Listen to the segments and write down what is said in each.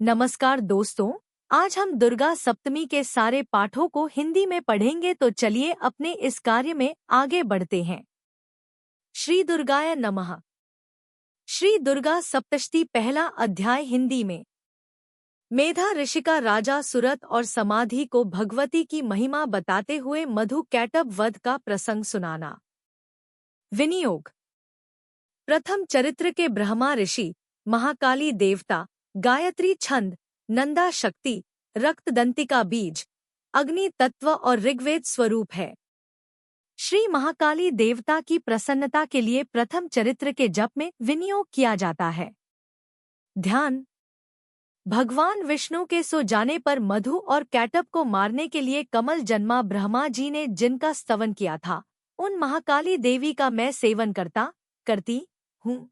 नमस्कार दोस्तों। आज हम दुर्गा सप्तमी के सारे पाठों को हिंदी में पढ़ेंगे, तो चलिए अपने इस कार्य में आगे बढ़ते हैं। श्री दुर्गाय नमः। श्री दुर्गा सप्तशती पहला अध्याय हिंदी में। मेधा ऋषि का राजा सुरथ और समाधि को भगवती की महिमा बताते हुए मधु कैटभ वध का प्रसंग सुनाना। विनियोग। प्रथम चरित्र के ब्रह्मा ऋषि, महाकाली देवता, गायत्री छंद, नंदा शक्ति, रक्तदंतिका बीज, अग्नि तत्व और ऋग्वेद स्वरूप है। श्री महाकाली देवता की प्रसन्नता के लिए प्रथम चरित्र के जप में विनियोग किया जाता है। ध्यान। भगवान विष्णु के सो जाने पर मधु और कैटभ को मारने के लिए कमल जन्मा ब्रह्मा जी ने जिनका स्तवन किया था, उन महाकाली देवी का मैं सेवन करती हूँ।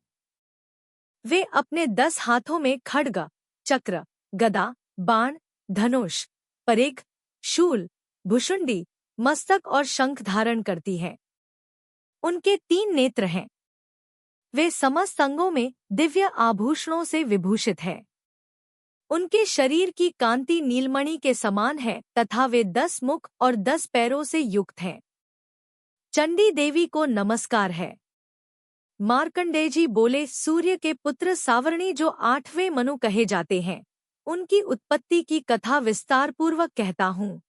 वे अपने 10 हाथों में खड्ग, चक्र, गदा, बाण, धनुष, परिघ, शूल, भुशुंडी, मस्तक और शंख धारण करती हैं। उनके 3 नेत्र हैं। वे समस्त अंगों में दिव्य आभूषणों से विभूषित है। उनके शरीर की कांति नीलमणि के समान है तथा वे 10 मुख और 10 पैरों से युक्त हैं। चंडी देवी को नमस्कार है। मार्कंडेय जी बोले, सूर्य के पुत्र सावर्णी जो 8वें मनु कहे जाते हैं, उनकी उत्पत्ति की कथा विस्तार पूर्वक कहता हूँ।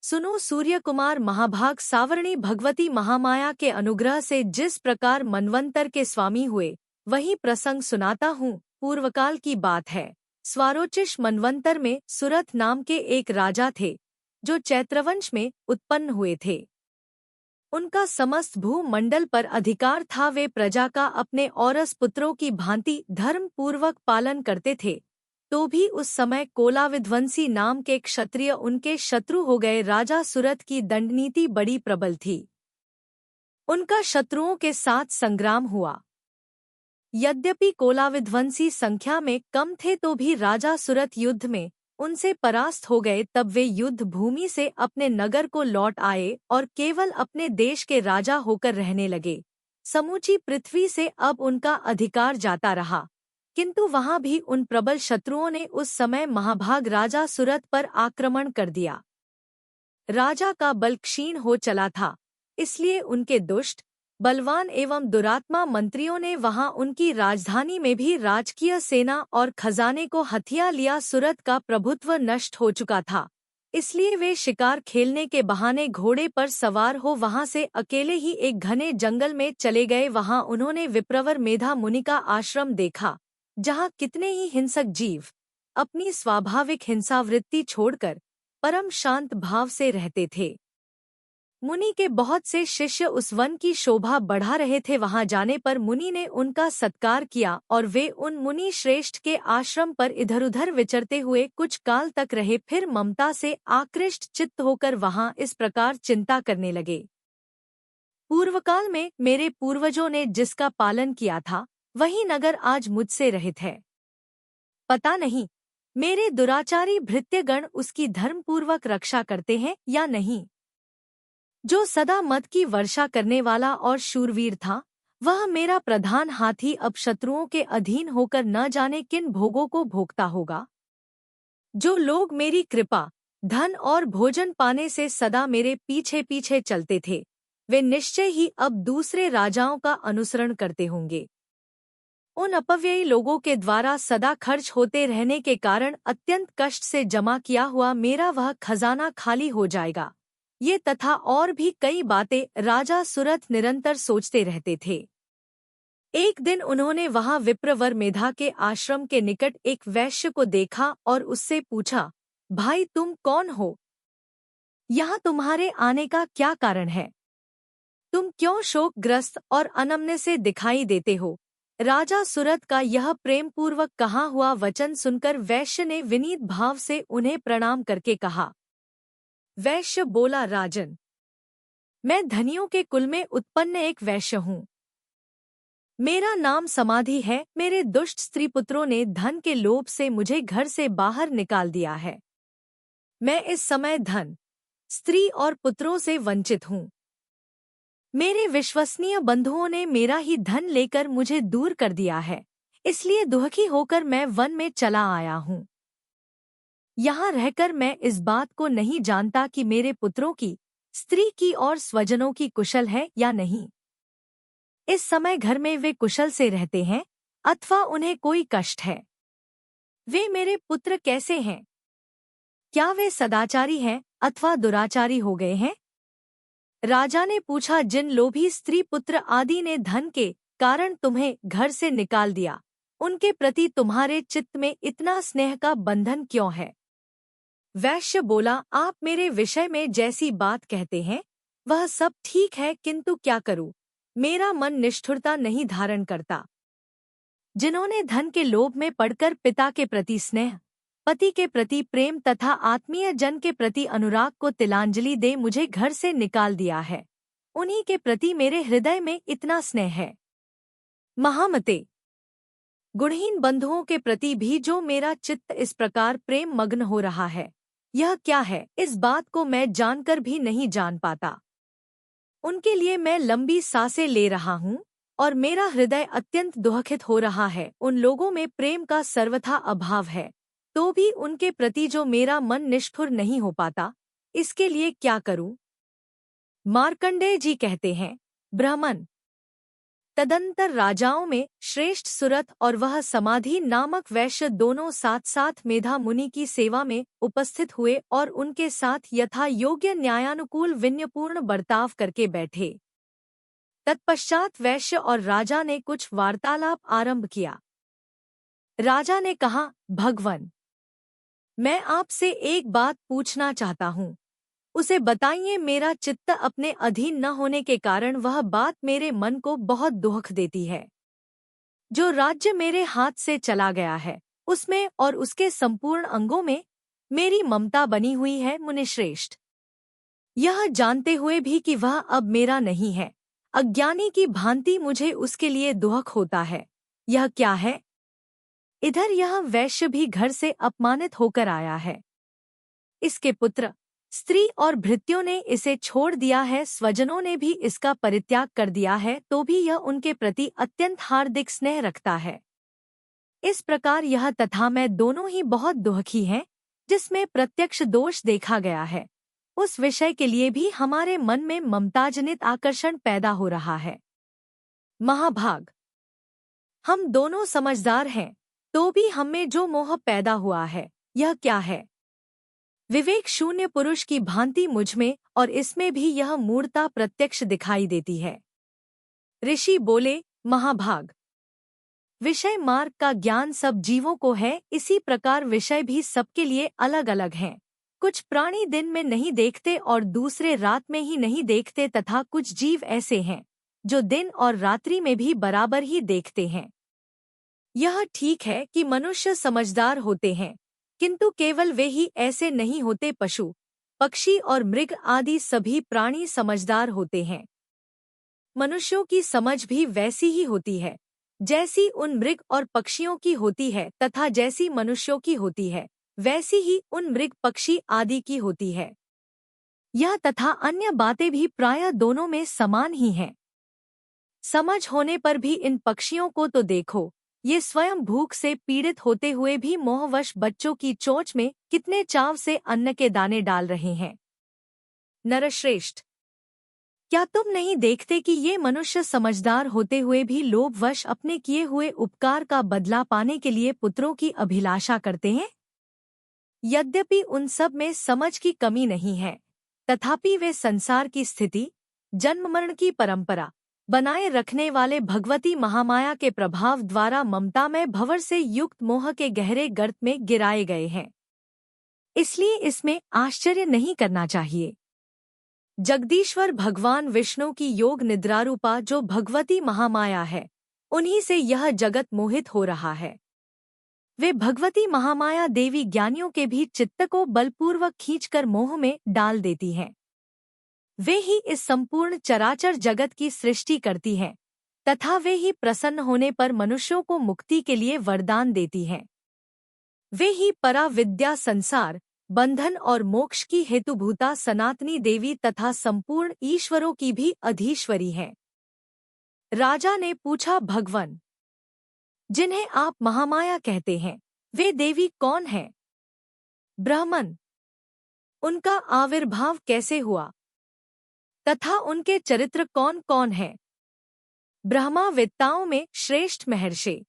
सुनो। सूर्य कुमार महाभाग सावर्णी भगवती महामाया के अनुग्रह से जिस प्रकार मनवंतर के स्वामी हुए, वही प्रसंग सुनाता हूँ। पूर्वकाल की बात है। स्वारोचिष मनवंतर में सुरथ नाम के एक राजा थे, जो चैत्रवंश में उत्पन्न हुए थे। उनका समस्त भूमंडल पर अधिकार था। वे प्रजा का अपने औरस पुत्रों की भांति धर्म पूर्वक पालन करते थे। तो भी उस समय कोलाविध्वंसी नाम के क्षत्रिय उनके शत्रु हो गए। राजा सुरथ की दंडनीति बड़ी प्रबल थी। उनका शत्रुओं के साथ संग्राम हुआ। यद्यपि कोलाविध्वंसी संख्या में कम थे, तो भी राजा सुरथ युद्ध में उनसे परास्त हो गए। तब वे युद्ध भूमि से अपने नगर को लौट आए और केवल अपने देश के राजा होकर रहने लगे। समूची पृथ्वी से अब उनका अधिकार जाता रहा, किंतु वहां भी उन प्रबल शत्रुओं ने उस समय महाभाग राजा सुरथ पर आक्रमण कर दिया। राजा का बल क्षीण हो चला था, इसलिए उनके दुष्ट, बलवान एवं दुरात्मा मंत्रियों ने वहां उनकी राजधानी में भी राजकीय सेना और खजाने को हथिया लिया। सुरथ का प्रभुत्व नष्ट हो चुका था, इसलिए वे शिकार खेलने के बहाने घोड़े पर सवार हो वहां से अकेले ही एक घने जंगल में चले गए। वहां उन्होंने विप्रवर मेधा मुनि का आश्रम देखा, जहां कितने ही हिंसक जीव अपनी स्वाभाविक हिंसावृत्ति छोड़कर परम शांत भाव से रहते थे। मुनि के बहुत से शिष्य उस वन की शोभा बढ़ा रहे थे। वहां जाने पर मुनि ने उनका सत्कार किया और वे उन मुनि श्रेष्ठ के आश्रम पर इधर-उधर विचरते हुए कुछ काल तक रहे। फिर ममता से आकृष्ट चित्त होकर वहां इस प्रकार चिंता करने लगे। पूर्वकाल में मेरे पूर्वजों ने जिसका पालन किया था, वही नगर आज मुझसे रहित है। पता नहीं मेरे दुराचारी भृत्यगण उसकी धर्मपूर्वक रक्षा करते हैं या नहीं। जो सदा मद की वर्षा करने वाला और शूरवीर था, वह मेरा प्रधान हाथी अब शत्रुओं के अधीन होकर न जाने किन भोगों को भोगता होगा। जो लोग मेरी कृपा, धन और भोजन पाने से सदा मेरे पीछे पीछे चलते थे, वे निश्चय ही अब दूसरे राजाओं का अनुसरण करते होंगे। उन अपव्ययी लोगों के द्वारा सदा खर्च होते रहने के कारण अत्यंत कष्ट से जमा किया हुआ मेरा वह खजाना खाली हो जाएगा। ये तथा और भी कई बातें राजा सुरथ निरंतर सोचते रहते थे। एक दिन उन्होंने वहां विप्रवर मेधा के आश्रम के निकट एक वैश्य को देखा और उससे पूछा, भाई तुम कौन हो? यहाँ तुम्हारे आने का क्या कारण है? तुम क्यों शोकग्रस्त और अनमने से दिखाई देते हो? राजा सुरथ का यह प्रेमपूर्वक कहा हुआ वचन सुनकर वैश्य ने विनीत भाव से उन्हें प्रणाम करके कहा। वैश्य बोला, राजन, मैं धनियों के कुल में उत्पन्न एक वैश्य हूँ। मेरा नाम समाधि है। मेरे दुष्ट स्त्री पुत्रों ने धन के लोभ से मुझे घर से बाहर निकाल दिया है। मैं इस समय धन, स्त्री और पुत्रों से वंचित हूँ। मेरे विश्वसनीय बंधुओं ने मेरा ही धन लेकर मुझे दूर कर दिया है, इसलिए दुखी होकर मैं वन में चला आया हूँ। यहाँ रहकर मैं इस बात को नहीं जानता कि मेरे पुत्रों की, स्त्री की और स्वजनों की कुशल है या नहीं। इस समय घर में वे कुशल से रहते हैं अथवा उन्हें कोई कष्ट है। वे मेरे पुत्र कैसे हैं? क्या वे सदाचारी हैं अथवा दुराचारी हो गए हैं? राजा ने पूछा, जिन लोभी स्त्री पुत्र आदि ने धन के कारण तुम्हें घर से निकाल दिया, उनके प्रति तुम्हारे चित्त में इतना स्नेह का बंधन क्यों है? वैश्य बोला, आप मेरे विषय में जैसी बात कहते हैं वह सब ठीक है, किंतु क्या करूं, मेरा मन निष्ठुरता नहीं धारण करता। जिन्होंने धन के लोभ में पड़कर पिता के प्रति स्नेह, पति के प्रति प्रेम तथा आत्मीय जन के प्रति अनुराग को तिलांजलि दे मुझे घर से निकाल दिया है, उन्हीं के प्रति मेरे हृदय में इतना स्नेह है। महामते, गुणहीन बंधुओं के प्रति भी जो मेरा चित्त इस प्रकार प्रेम मग्न हो रहा है, यह क्या है, इस बात को मैं जानकर भी नहीं जान पाता। उनके लिए मैं लंबी सांसें ले रहा हूँ और मेरा हृदय अत्यंत दुखित हो रहा है। उन लोगों में प्रेम का सर्वथा अभाव है, तो भी उनके प्रति जो मेरा मन निष्ठुर नहीं हो पाता, इसके लिए क्या करूं? मार्कंडेय जी कहते हैं, ब्राह्मण। तदंतर राजाओं में श्रेष्ठ सुरथ और वह समाधि नामक वैश्य दोनों साथ साथ मेधा मुनि की सेवा में उपस्थित हुए और उनके साथ यथा योग्य न्यायानुकूल विनयपूर्ण बर्ताव करके बैठे। तत्पश्चात वैश्य और राजा ने कुछ वार्तालाप आरंभ किया। राजा ने कहा, भगवन, मैं आपसे एक बात पूछना चाहता हूँ, उसे बताइए। मेरा चित्त अपने अधीन न होने के कारण वह बात मेरे मन को बहुत दुख देती है। जो राज्य मेरे हाथ से चला गया है, उसमें और उसके संपूर्ण अंगों में मेरी ममता बनी हुई है। मुनिश्रेष्ठ, यह जानते हुए भी कि वह अब मेरा नहीं है, अज्ञानी की भांति मुझे उसके लिए दुख होता है। यह क्या है? इधर यह वैश्य भी घर से अपमानित होकर आया है। इसके पुत्र, स्त्री और भृत्यों ने इसे छोड़ दिया है, स्वजनों ने भी इसका परित्याग कर दिया है, तो भी यह उनके प्रति अत्यंत हार्दिक स्नेह रखता है। इस प्रकार यह तथा मैं दोनों ही बहुत दुखी हैं, जिसमें प्रत्यक्ष दोष देखा गया है, उस विषय के लिए भी हमारे मन में ममताजनित आकर्षण पैदा हो रहा है। महाभाग, हम दोनों समझदार हैं, तो भी हमें जो मोह पैदा हुआ है, यह क्या है? विवेक शून्य पुरुष की भांति मुझमें और इसमें भी यह मूढ़ता प्रत्यक्ष दिखाई देती है। ऋषि बोले, महाभाग, विषय मार्ग का ज्ञान सब जीवों को है, इसी प्रकार विषय भी सबके लिए अलग अलग हैं। कुछ प्राणी दिन में नहीं देखते और दूसरे रात में ही नहीं देखते, तथा कुछ जीव ऐसे हैं जो दिन और रात्रि में भी बराबर ही देखते हैं। यह ठीक है कि मनुष्य समझदार होते हैं, किंतु केवल वे ही ऐसे नहीं होते, पशु, पक्षी और मृग आदि सभी प्राणी समझदार होते हैं। मनुष्यों की समझ भी वैसी ही होती है जैसी उन मृग और पक्षियों की होती है, तथा जैसी मनुष्यों की होती है वैसी ही उन मृग पक्षी आदि की होती है। यह तथा अन्य बातें भी प्रायः दोनों में समान ही हैं। समझ होने पर भी इन पक्षियों को तो देखो, ये स्वयं भूख से पीड़ित होते हुए भी मोहवश बच्चों की चोंच में कितने चाव से अन्न के दाने डाल रहे हैं। नरश्रेष्ठ, क्या तुम नहीं देखते कि ये मनुष्य समझदार होते हुए भी लोभवश अपने किए हुए उपकार का बदला पाने के लिए पुत्रों की अभिलाषा करते हैं? यद्यपि उन सब में समझ की कमी नहीं है, तथापि वे संसार की स्थिति, जन्म मरण की परंपरा बनाए रखने वाले भगवती महामाया के प्रभाव द्वारा ममता में भंवर से युक्त मोह के गहरे गर्त में गिराए गए हैं। इसलिए इसमें आश्चर्य नहीं करना चाहिए। जगदीश्वर भगवान विष्णु की योग निद्रारूपा जो भगवती महामाया है, उन्हीं से यह जगत मोहित हो रहा है। वे भगवती महामाया देवी ज्ञानियों के भी चित्त को बलपूर्वक खींचकर मोह में डाल देती हैं। वे ही इस संपूर्ण चराचर जगत की सृष्टि करती हैं, तथा वे ही प्रसन्न होने पर मनुष्यों को मुक्ति के लिए वरदान देती हैं। वे ही परा विद्या, संसार बंधन और मोक्ष की हेतुभूता सनातनी देवी तथा संपूर्ण ईश्वरों की भी अधीश्वरी हैं। राजा ने पूछा, भगवन, जिन्हें आप महामाया कहते हैं, वे देवी कौन हैं? ब्राह्मण, उनका आविर्भाव कैसे हुआ तथा उनके चरित्र कौन कौन हैं? ब्रह्मावेत्ताओं में श्रेष्ठ महर्षि।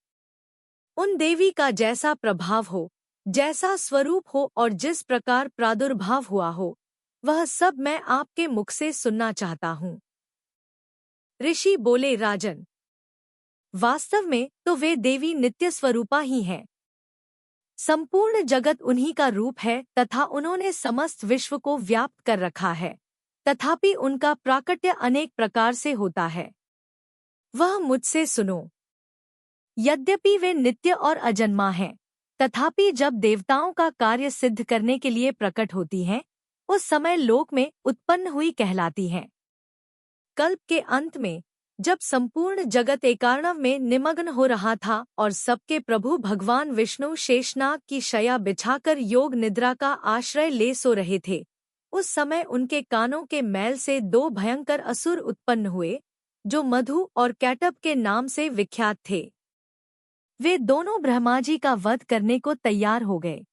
उन देवी का जैसा प्रभाव हो, जैसा स्वरूप हो और जिस प्रकार प्रादुर्भाव हुआ हो, वह सब मैं आपके मुख से सुनना चाहता हूँ। ऋषि बोले, राजन, वास्तव में तो वे देवी नित्य स्वरूपा ही हैं। संपूर्ण जगत उन्हीं का रूप है तथा उन्होंने समस्त विश्व को व्याप्त कर रखा है, तथापि उनका प्राकट्य अनेक प्रकार से होता है। वह मुझसे सुनो। यद्यपि वे नित्य और अजन्मा हैं, तथापि जब देवताओं का कार्य सिद्ध करने के लिए प्रकट होती हैं, उस समय लोक में उत्पन्न हुई कहलाती हैं। कल्प के अंत में जब संपूर्ण जगत एकार्णव में निमग्न हो रहा था और सबके प्रभु भगवान विष्णु शेषनाग की शया बिछाकर योग निद्रा का आश्रय ले सो रहे थे, उस समय उनके कानों के मैल से दो भयंकर असुर उत्पन्न हुए, जो मधु और कैटब के नाम से विख्यात थे। वे दोनों ब्रह्माजी का वध करने को तैयार हो गए।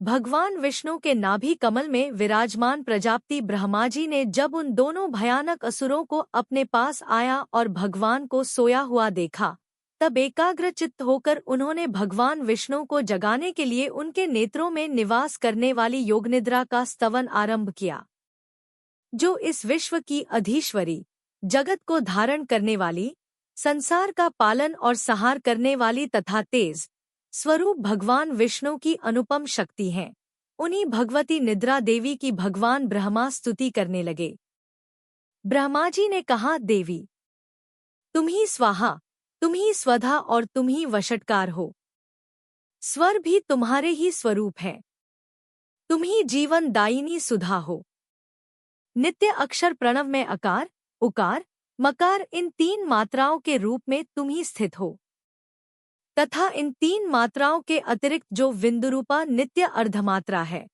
भगवान विष्णु के नाभि कमल में विराजमान प्रजापति ब्रह्माजी ने जब उन दोनों भयानक असुरों को अपने पास आया और भगवान को सोया हुआ देखा, तब एकाग्रचित्त होकर उन्होंने भगवान विष्णु को जगाने के लिए उनके नेत्रों में निवास करने वाली योगनिद्रा का स्तवन आरंभ किया। जो इस विश्व की अधीश्वरी, जगत को धारण करने वाली, संसार का पालन और संहार करने वाली तथा तेज स्वरूप भगवान विष्णु की अनुपम शक्ति हैं, उन्हीं भगवती निद्रा देवी की भगवान ब्रह्मा स्तुति करने लगे। ब्रह्माजी ने कहा, देवी, तुम ही स्वाहा, तुम ही स्वधा और तुम ही वषट्कार हो। स्वर भी तुम्हारे ही स्वरूप है। तुम ही जीवन दायिनी सुधा हो। नित्य अक्षर प्रणव में अकार, उकार, मकार इन तीन मात्राओं के रूप में तुम ही स्थित हो, तथा इन तीन मात्राओं के अतिरिक्त जो विंदुरूपा नित्य अर्धमात्रा है,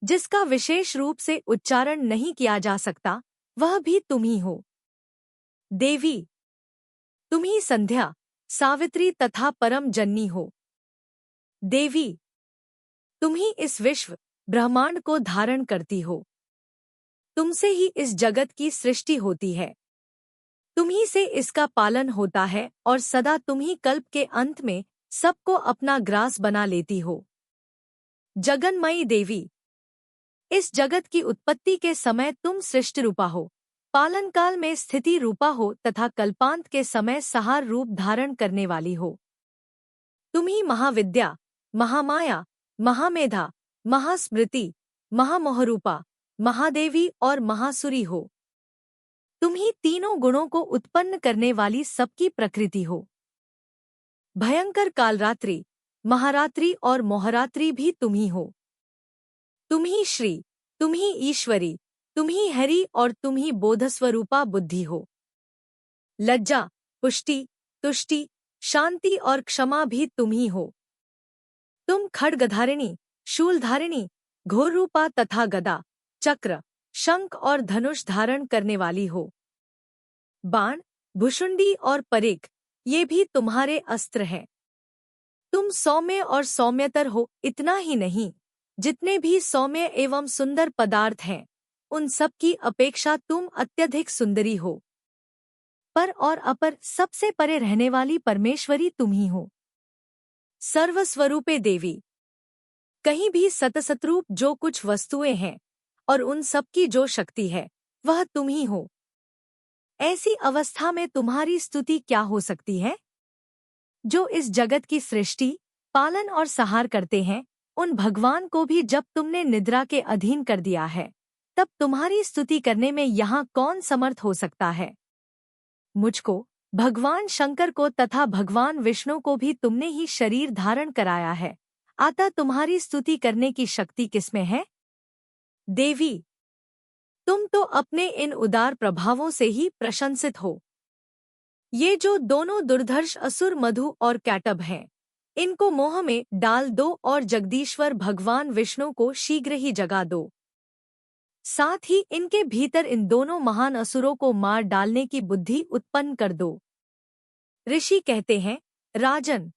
जिसका विशेष रूप से उच्चारण नहीं किया जा सकता, वह भी तुम ही हो। देवी, तुम ही संध्या, सावित्री तथा परम जननी हो। देवी, तुम ही इस विश्व ब्रह्मांड को धारण करती हो। तुमसे ही इस जगत की सृष्टि होती है। तुम ही से इसका पालन होता है और सदा तुम ही कल्प के अंत में सबको अपना ग्रास बना लेती हो। जगन्मयी देवी, इस जगत की उत्पत्ति के समय तुम सृष्टि रूपा हो, पालन काल में स्थिति रूपा हो तथा कल्पांत के समय सहार रूप धारण करने वाली हो। तुम ही महाविद्या, महामाया, महामेधा, महास्मृति, महामोहरूपा, महादेवी और महासुरी हो। तुम ही तीनों गुणों को उत्पन्न करने वाली सबकी प्रकृति हो। भयंकर कालरात्रि, महारात्रि और मोहरात्रि भी तुम ही हो। तुम ही श्री, तुम ही ईश्वरी, तुम ही हरि और तुम ही बोधस्वरूपा बुद्धि हो। लज्जा, पुष्टि, तुष्टि, शांति और क्षमा भी तुम ही हो। तुम खड्गधारिणी, शूलधारिणी, घोररूपा तथा गदा, चक्र, शंख और धनुष धारण करने वाली हो। बाण, भुषुंडी और परिघ, ये भी तुम्हारे अस्त्र हैं। तुम सौम्य और सौम्यतर हो। इतना ही नहीं, जितने भी सौम्य एवं सुंदर पदार्थ हैं, उन सब की अपेक्षा तुम अत्यधिक सुंदरी हो। पर और अपर सबसे परे रहने वाली परमेश्वरी तुम ही हो। सर्वस्वरूपे देवी, कहीं भी सतसतरूप जो कुछ वस्तुएं हैं और उन सब की जो शक्ति है, वह तुम ही हो। ऐसी अवस्था में तुम्हारी स्तुति क्या हो सकती है? जो इस जगत की सृष्टि, पालन और संहार करते हैं, उन भगवान को भी जब तुमने निद्रा के अधीन कर दिया है, तब तुम्हारी स्तुति करने में यहाँ कौन समर्थ हो सकता है? मुझको, भगवान शंकर को तथा भगवान विष्णु को भी तुमने ही शरीर धारण कराया है, अतः तुम्हारी स्तुति करने की शक्ति किसमें है? देवी, तुम तो अपने इन उदार प्रभावों से ही प्रशंसित हो। ये जो दोनों दुर्धर्ष असुर मधु और कैटब हैं, इनको मोह में डाल दो और जगदीश्वर भगवान विष्णु को शीघ्र ही जगा दो। साथ ही इनके भीतर इन दोनों महान असुरों को मार डालने की बुद्धि उत्पन्न कर दो। ऋषि कहते हैं, राजन,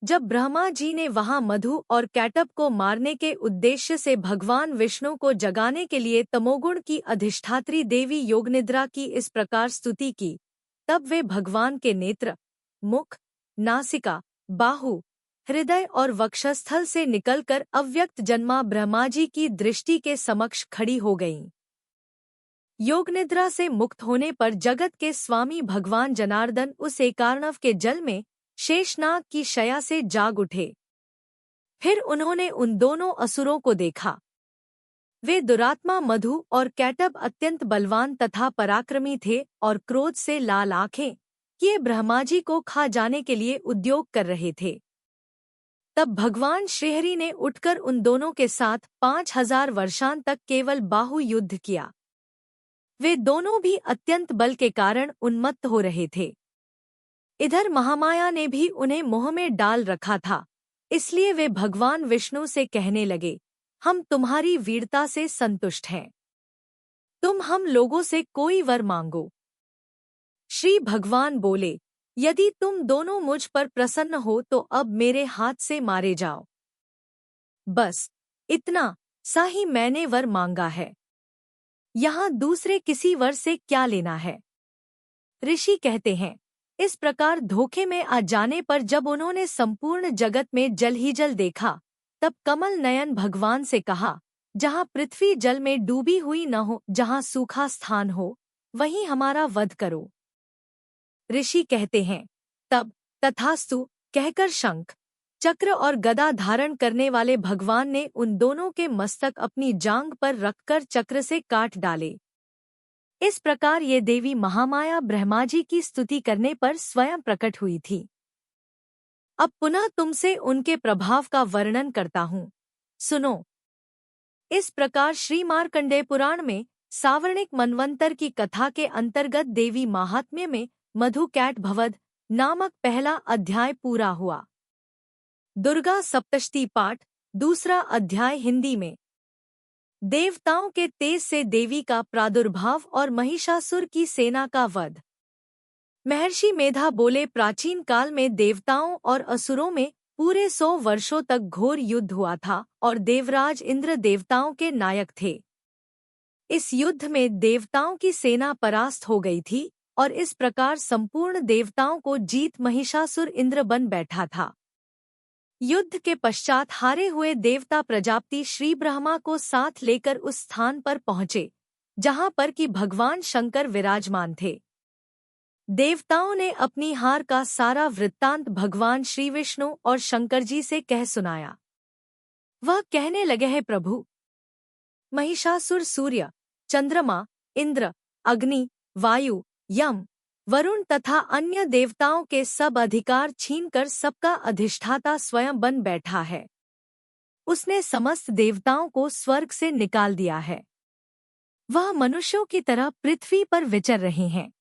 जब ब्रह्मा जी ने वहां मधु और कैटब को मारने के उद्देश्य से भगवान विष्णु को जगाने के लिए तमोगुण की अधिष्ठात्री देवी योगनिद्रा की इस प्रकार स्तुति की, तब वे भगवान के नेत्र, मुख, नासिका, बाहु, हृदय और वक्षस्थल से निकलकर अव्यक्त जन्मा ब्रह्मा जी की दृष्टि के समक्ष खड़ी हो गईं। योगनिद्रा से मुक्त होने पर जगत के स्वामी भगवान जनार्दन उस एकार्णव के जल में शेषनाग की शया से जाग उठे। फिर उन्होंने उन दोनों असुरों को देखा। वे दुरात्मा मधु और कैटब अत्यंत बलवान तथा पराक्रमी थे और क्रोध से लाल आंखें किए ब्रह्माजी को खा जाने के लिए उद्योग कर रहे थे। तब भगवान श्रीहरि ने उठकर उन दोनों के साथ 5000 वर्षांत तक केवल बाहु युद्ध किया। वे दोनों भी अत्यंत बल के कारण उन्मत्त हो रहे थे। इधर महामाया ने भी उन्हें मोह में डाल रखा था, इसलिए वे भगवान विष्णु से कहने लगे, हम तुम्हारी वीरता से संतुष्ट हैं। तुम हम लोगों से कोई वर मांगो। श्री भगवान बोले, यदि तुम दोनों मुझ पर प्रसन्न हो तो अब मेरे हाथ से मारे जाओ। बस इतना सा ही मैंने वर मांगा है, यहाँ दूसरे किसी वर से क्या लेना है। ऋषि कहते हैं, इस प्रकार धोखे में आ जाने पर जब उन्होंने संपूर्ण जगत में जल ही जल देखा, तब कमल नयन भगवान से कहा, जहाँ पृथ्वी जल में डूबी हुई न हो, जहाँ सूखा स्थान हो, वहीं हमारा वध करो। ऋषि कहते हैं, तब तथास्तु कहकर शंख, चक्र और गदा धारण करने वाले भगवान ने उन दोनों के मस्तक अपनी जांघ पर रखकर चक्र से काट डाले। इस प्रकार ये देवी महामाया ब्रह्माजी की स्तुति करने पर स्वयं प्रकट हुई थी। अब पुनः तुमसे उनके प्रभाव का वर्णन करता हूँ, सुनो। इस प्रकार श्री मार्कंडेय पुराण में सावर्णिक मनवंतर की कथा के अंतर्गत देवी महात्म्य में मधु कैट भवद नामक पहला अध्याय पूरा हुआ। दुर्गा सप्तशती पाठ, दूसरा अध्याय हिंदी में। देवताओं के तेज से देवी का प्रादुर्भाव और महिषासुर की सेना का वध। महर्षि मेधा बोले, प्राचीन काल में देवताओं और असुरों में पूरे 100 वर्षों तक घोर युद्ध हुआ था और देवराज इंद्र देवताओं के नायक थे। इस युद्ध में देवताओं की सेना परास्त हो गई थी और इस प्रकार संपूर्ण देवताओं को जीत महिषासुर इंद्र बन बैठा था। युद्ध के पश्चात हारे हुए देवता प्रजापति श्री ब्रह्मा को साथ लेकर उस स्थान पर पहुंचे जहां पर कि भगवान शंकर विराजमान थे। देवताओं ने अपनी हार का सारा वृत्तांत भगवान श्री विष्णु और शंकर जी से कह सुनाया। वह कहने लगे, हैं प्रभु, महिषासुर सूर्य, चंद्रमा, इंद्र, अग्नि, वायु, यम, वरुण तथा अन्य देवताओं के सब अधिकार छीनकर सबका अधिष्ठाता स्वयं बन बैठा है। उसने समस्त देवताओं को स्वर्ग से निकाल दिया है। वह मनुष्यों की तरह पृथ्वी पर विचर रहे हैं।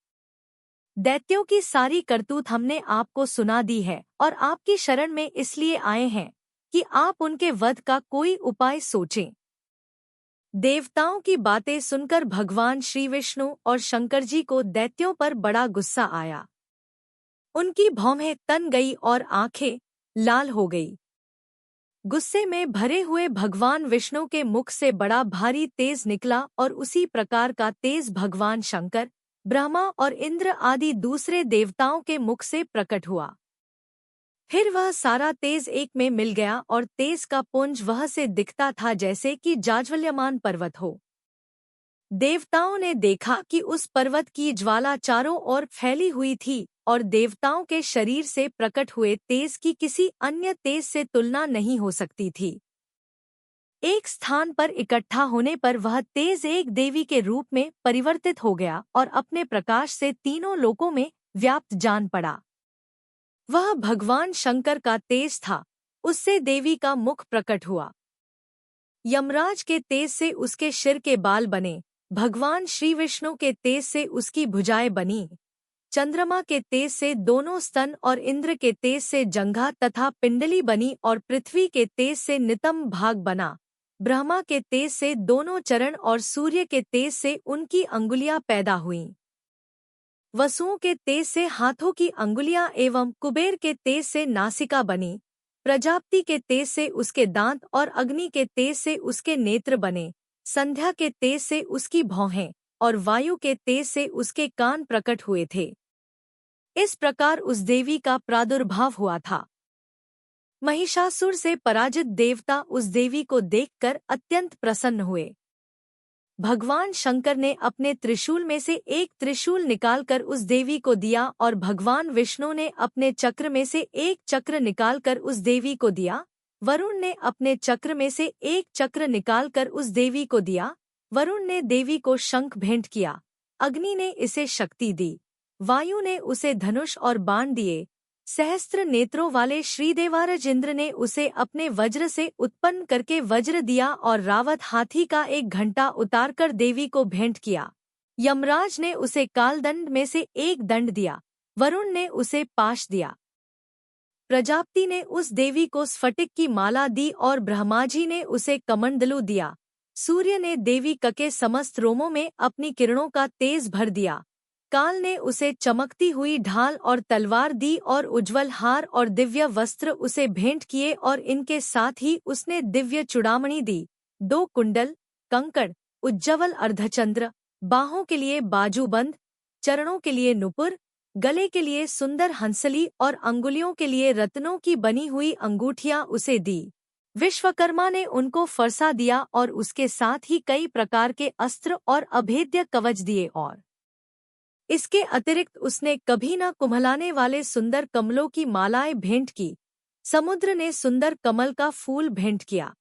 दैत्यों की सारी करतूत हमने आपको सुना दी है और आपकी शरण में इसलिए आए हैं कि आप उनके वध का कोई उपाय सोचें। देवताओं की बातें सुनकर भगवान श्री विष्णु और शंकर जी को दैत्यों पर बड़ा गुस्सा आया। उनकी भौहें तन गई और आंखें लाल हो गई। गुस्से में भरे हुए भगवान विष्णु के मुख से बड़ा भारी तेज निकला और उसी प्रकार का तेज भगवान शंकर, ब्रह्मा और इंद्र आदि दूसरे देवताओं के मुख से प्रकट हुआ। फिर वह सारा तेज एक में मिल गया और तेज का पुंज वह से दिखता था जैसे कि जाज्वल्यमान पर्वत हो। देवताओं ने देखा कि उस पर्वत की ज्वाला चारों ओर फैली हुई थी और देवताओं के शरीर से प्रकट हुए तेज की किसी अन्य तेज से तुलना नहीं हो सकती थी। एक स्थान पर इकट्ठा होने पर वह तेज एक देवी के रूप में परिवर्तित हो गया और अपने प्रकाश से तीनों लोकों में व्याप्त जान पड़ा। वह भगवान शंकर का तेज था, उससे देवी का मुख प्रकट हुआ। यमराज के तेज से उसके सिर के बाल बने, भगवान श्री विष्णु के तेज से उसकी भुजाएं बनी, चंद्रमा के तेज से दोनों स्तन और इंद्र के तेज से जंघा तथा पिंडली बनी और पृथ्वी के तेज से नितंब भाग बना, ब्रह्मा के तेज से दोनों चरण और सूर्य के तेज से उनकी अंगुलियां पैदा हुईं। वसुओं के तेज से हाथों की अंगुलियां एवं कुबेर के तेज से नासिका बनी, प्रजापति के तेज से उसके दांत और अग्नि के तेज से उसके नेत्र बने, संध्या के तेज से उसकी भौहें और वायु के तेज से उसके कान प्रकट हुए थे। इस प्रकार उस देवी का प्रादुर्भाव हुआ था। महिषासुर से पराजित देवता उस देवी को देखकर अत्यंत प्रसन्न हुए। भगवान शंकर ने अपने त्रिशूल में से एक त्रिशूल निकालकर उस देवी को दिया और भगवान विष्णु ने अपने चक्र में से एक चक्र निकालकर उस देवी को दिया। वरुण ने अपने चक्र में से एक चक्र निकालकर उस देवी को दिया। वरुण ने देवी को शंख भेंट किया, अग्नि ने इसे शक्ति दी, वायु ने उसे धनुष और बाण दिए, सहस्त्र नेत्रों वाले श्रीदेवारज इंद्र ने उसे अपने वज्र से उत्पन्न करके वज्र दिया और रावत हाथी का एक घंटा उतारकर देवी को भेंट किया। यमराज ने उसे कालदंड में से एक दंड दिया, वरुण ने उसे पाश दिया। प्रजापति ने उस देवी को स्फटिक की माला दी और ब्रह्माजी ने उसे कमंडलू दिया। सूर्य ने देवी के समस्त रोमों में अपनी किरणों का तेज भर दिया। काल ने उसे चमकती हुई ढाल और तलवार दी और उज्ज्वल हार और दिव्य वस्त्र उसे भेंट किए और इनके साथ ही उसने दिव्य चूड़ामणि दी, 2 कुंडल, कंकड़, उज्ज्वल अर्धचंद्र, बाहों के लिए बाजूबंद, चरणों के लिए नुपुर, गले के लिए सुंदर हंसली और अंगुलियों के लिए रत्नों की बनी हुई अंगूठियां उसे दी। विश्वकर्मा ने उनको फरसा दिया और उसके साथ ही कई प्रकार के अस्त्र और अभेद्य कवच दिए और इसके अतिरिक्त उसने कभी न कुम्हलाने वाले सुंदर कमलों की मालाएं भेंट की। समुद्र ने सुंदर कमल का फूल भेंट किया।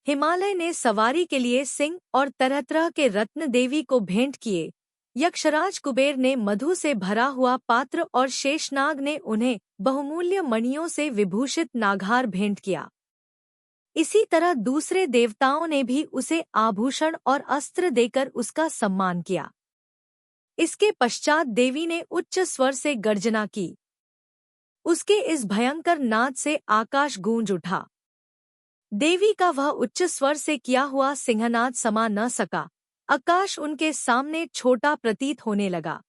हिमालय ने सवारी के लिए सिंह और तरह तरह के रत्न देवी को भेंट किए। यक्षराज कुबेर ने मधु से भरा हुआ पात्र और शेषनाग ने उन्हें बहुमूल्य मणियों से विभूषित नागहार भेंट किया। इसी तरह दूसरे देवताओं ने भी उसे आभूषण और अस्त्र देकर उसका सम्मान किया। इसके पश्चात देवी ने उच्च स्वर से गर्जना की। उसके इस भयंकर नाद से आकाश गूंज उठा। देवी का वह उच्च स्वर से किया हुआ सिंहनाद समा न सका। आकाश उनके सामने छोटा प्रतीत होने लगा।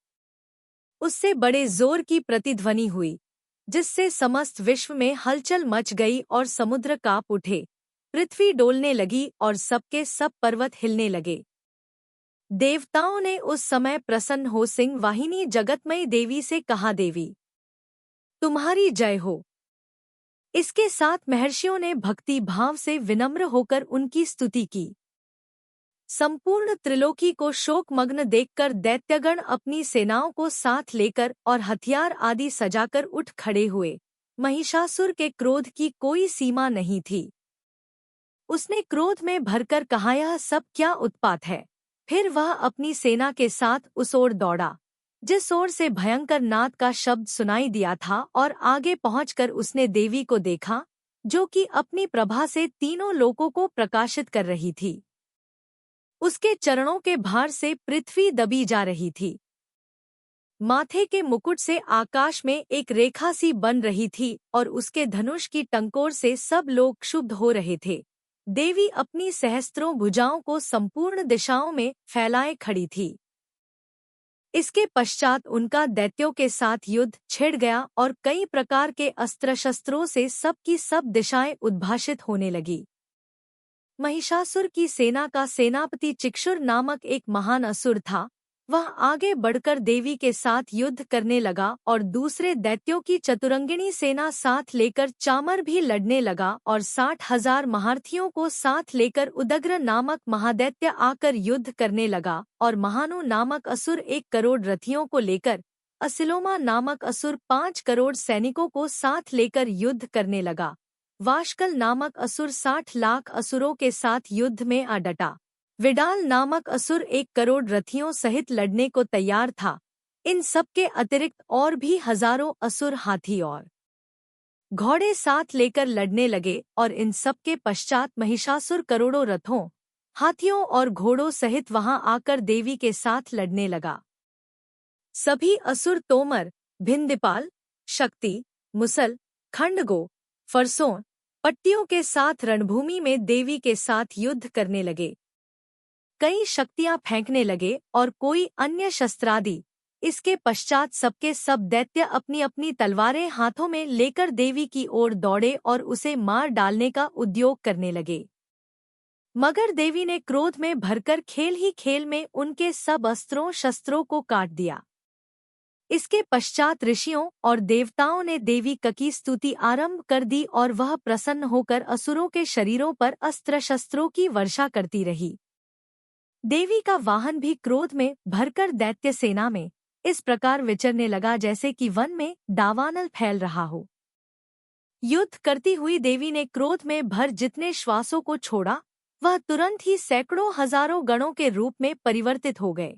उससे बड़े जोर की प्रतिध्वनि हुई, जिससे समस्त विश्व में हलचल मच गई और समुद्र कांप उठे, पृथ्वी डोलने लगी और सबके सब पर्वत हिलने लगे। देवताओं ने उस समय प्रसन्न हो सिंह वाहिनी जगतमयी देवी से कहा, देवी तुम्हारी जय हो। इसके साथ महर्षियों ने भक्ति भाव से विनम्र होकर उनकी स्तुति की। संपूर्ण त्रिलोकी को शोकमग्न देखकर दैत्यगण अपनी सेनाओं को साथ लेकर और हथियार आदि सजाकर उठ खड़े हुए। महिषासुर के क्रोध की कोई सीमा नहीं थी। उसने क्रोध में भरकर कहा, यह सब क्या उत्पात है। फिर वह अपनी सेना के साथ उस ओर दौड़ा जिस ओर से भयंकर नाद का शब्द सुनाई दिया था और आगे पहुंचकर उसने देवी को देखा, जो कि अपनी प्रभा से तीनों लोकों को प्रकाशित कर रही थी। उसके चरणों के भार से पृथ्वी दबी जा रही थी। माथे के मुकुट से आकाश में एक रेखा सी बन रही थी और उसके धनुष की टंकोर से सब लोग क्षुब्ध हो रहे थे। देवी अपनी सहस्त्रों भुजाओं को संपूर्ण दिशाओं में फैलाए खड़ी थी। इसके पश्चात उनका दैत्यों के साथ युद्ध छिड़ गया और कई प्रकार के अस्त्र शस्त्रों से सब की सब दिशाएं उद्भाषित होने लगी। महिषासुर की सेना का सेनापति चिक्षुर नामक एक महान असुर था। वह आगे बढ़कर देवी के साथ युद्ध करने लगा और दूसरे दैत्यों की चतुरंगिणी सेना साथ लेकर चामर भी लड़ने लगा और 60,000 महारथियों को साथ लेकर उदग्र नामक महादैत्य आकर युद्ध करने लगा और महानु नामक असुर 1 करोड़ रथियों को लेकर, असिलोमा नामक असुर 5 करोड़ सैनिकों को साथ लेकर युद्ध करने लगा। वाशकल नामक असुर 60 लाख असुरों के साथ युद्ध में आ डटा। विडाल नामक असुर 1 करोड़ रथियों सहित लड़ने को तैयार था। इन सब के अतिरिक्त और भी हजारों असुर हाथी और घोड़े साथ लेकर लड़ने लगे और इन सब के पश्चात महिषासुर करोड़ों रथों, हाथियों और घोड़ों सहित वहां आकर देवी के साथ लड़ने लगा। सभी असुर तोमर, भिंदिपाल, शक्ति, मुसल, खंडगो, फरसों, पट्टियों के साथ रणभूमि में देवी के साथ युद्ध करने लगे। कई शक्तियां फेंकने लगे और कोई अन्य शस्त्रादि इसके पश्चात सबके सब दैत्य अपनी अपनी तलवारें हाथों में लेकर देवी की ओर दौड़े और उसे मार डालने का उद्योग करने लगे। मगर देवी ने क्रोध में भरकर खेल ही खेल में उनके सब अस्त्रों शस्त्रों को काट दिया। इसके पश्चात ऋषियों और देवताओं ने देवी की स्तुति आरंभ कर दी और वह प्रसन्न होकर असुरों के शरीरों पर अस्त्र शस्त्रों की वर्षा करती रही। देवी का वाहन भी क्रोध में भरकर दैत्य सेना में इस प्रकार विचरने लगा जैसे कि वन में दावानल फैल रहा हो। युद्ध करती हुई देवी ने क्रोध में भर जितने श्वासों को छोड़ा वह तुरंत ही सैकड़ों हजारों गणों के रूप में परिवर्तित हो गए।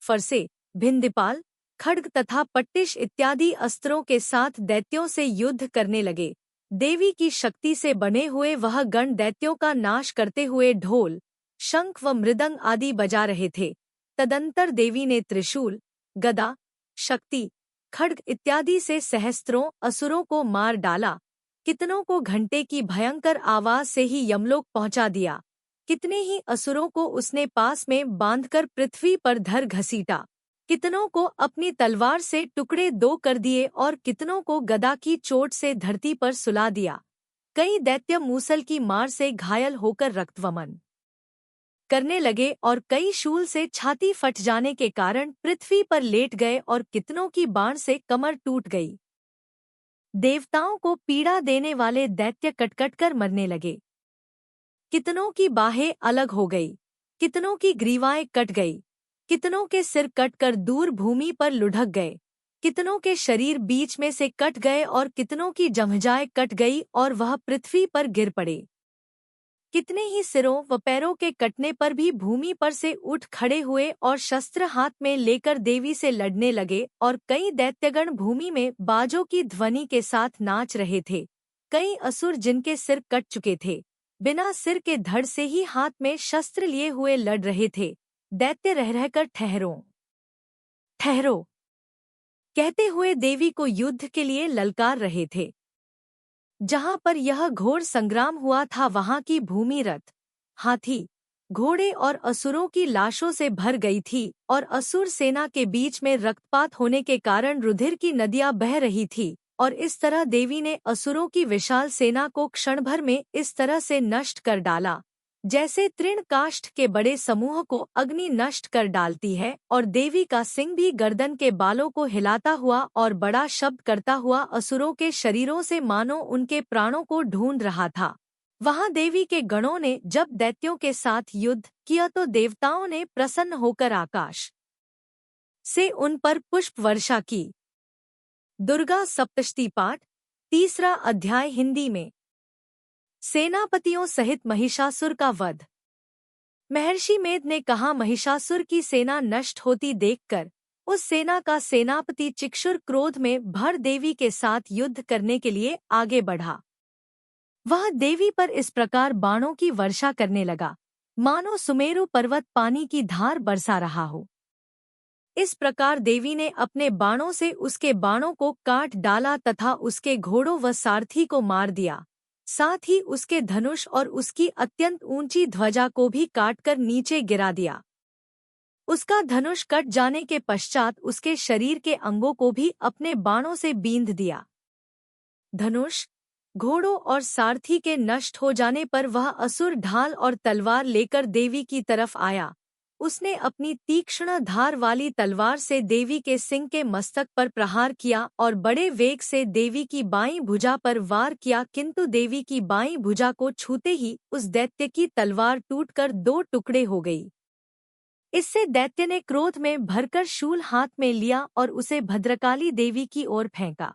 फरसे, भिंदीपाल, खड्ग तथा पट्टिश इत्यादि अस्त्रों के साथ दैत्यों से युद्ध करने लगे। देवी की शक्ति से बने हुए वह गण दैत्यों का नाश करते हुए ढोल, शंख व मृदंग आदि बजा रहे थे। तदंतर देवी ने त्रिशूल, गदा, शक्ति, खड्ग इत्यादि से सहस्त्रों असुरों को मार डाला। कितनों को घंटे की भयंकर आवाज से ही यमलोक पहुंचा दिया। कितने ही असुरों को उसने पास में बांधकर पृथ्वी पर धर घसीटा। कितनों को अपनी तलवार से टुकड़े दो कर दिए और कितनों को गदा की चोट से धरती पर सुला दिया। कई दैत्य मूसल की मार से घायल होकर रक्तवमन करने लगे और कई शूल से छाती फट जाने के कारण पृथ्वी पर लेट गए और कितनों की बाण से कमर टूट गई। देवताओं को पीड़ा देने वाले दैत्य कटकट कर मरने लगे। कितनों की बाहें अलग हो गई, कितनों की ग्रीवाएं कट गई, कितनों के सिर कटकर दूर भूमि पर लुढ़क गए, कितनों के शरीर बीच में से कट गए और कितनों की जंघाएं कट गई और वह पृथ्वी पर गिर पड़े। कितने ही सिरों व पैरों के कटने पर भी भूमि पर से उठ खड़े हुए और शस्त्र हाथ में लेकर देवी से लड़ने लगे और कई दैत्यगण भूमि में बाजों की ध्वनि के साथ नाच रहे थे। कई असुर जिनके सिर कट चुके थे बिना सिर के धड़ से ही हाथ में शस्त्र लिए हुए लड़ रहे थे। दैत्य रह रहकर ठहरो ठहरो कहते हुए देवी को युद्ध के लिए ललकार रहे थे। जहां पर यह घोर संग्राम हुआ था वहां की भूमि रथ, हाथी, घोड़े और असुरों की लाशों से भर गई थी और असुर सेना के बीच में रक्तपात होने के कारण रुधिर की नदियां बह रही थी। और इस तरह देवी ने असुरों की विशाल सेना को क्षण भर में इस तरह से नष्ट कर डाला जैसे तृण काष्ठ के बड़े समूह को अग्नि नष्ट कर डालती है। और देवी का सिंह भी गर्दन के बालों को हिलाता हुआ और बड़ा शब्द करता हुआ असुरों के शरीरों से मानो उनके प्राणों को ढूंढ रहा था। वहां देवी के गणों ने जब दैत्यों के साथ युद्ध किया तो देवताओं ने प्रसन्न होकर आकाश से उन पर पुष्प वर्षा की। दुर्गा सप्तशती पाठ, 3रा अध्याय हिंदी में। सेनापतियों सहित महिषासुर का वध। महर्षि मेद ने कहा, महिषासुर की सेना नष्ट होती देखकर उस सेना का सेनापति चिक्षुर क्रोध में भर देवी के साथ युद्ध करने के लिए आगे बढ़ा। वह देवी पर इस प्रकार बाणों की वर्षा करने लगा मानो सुमेरु पर्वत पानी की धार बरसा रहा हो। इस प्रकार देवी ने अपने बाणों से उसके बाणों को काट डाला तथा उसके घोड़ों व सारथी को मार दिया। साथ ही उसके धनुष और उसकी अत्यंत ऊंची ध्वजा को भी काटकर नीचे गिरा दिया। उसका धनुष कट जाने के पश्चात उसके शरीर के अंगों को भी अपने बाणों से बींध दिया। धनुष, घोड़ों और सारथी के नष्ट हो जाने पर वह असुर ढाल और तलवार लेकर देवी की तरफ आया। उसने अपनी तीक्ष्ण धार वाली तलवार से देवी के सिंह के मस्तक पर प्रहार किया और बड़े वेग से देवी की बाईं भुजा पर वार किया, किंतु देवी की बाईं भुजा को छूते ही उस दैत्य की तलवार टूटकर 2 टुकड़े हो गई। इससे दैत्य ने क्रोध में भरकर शूल हाथ में लिया और उसे भद्रकाली देवी की ओर फेंका।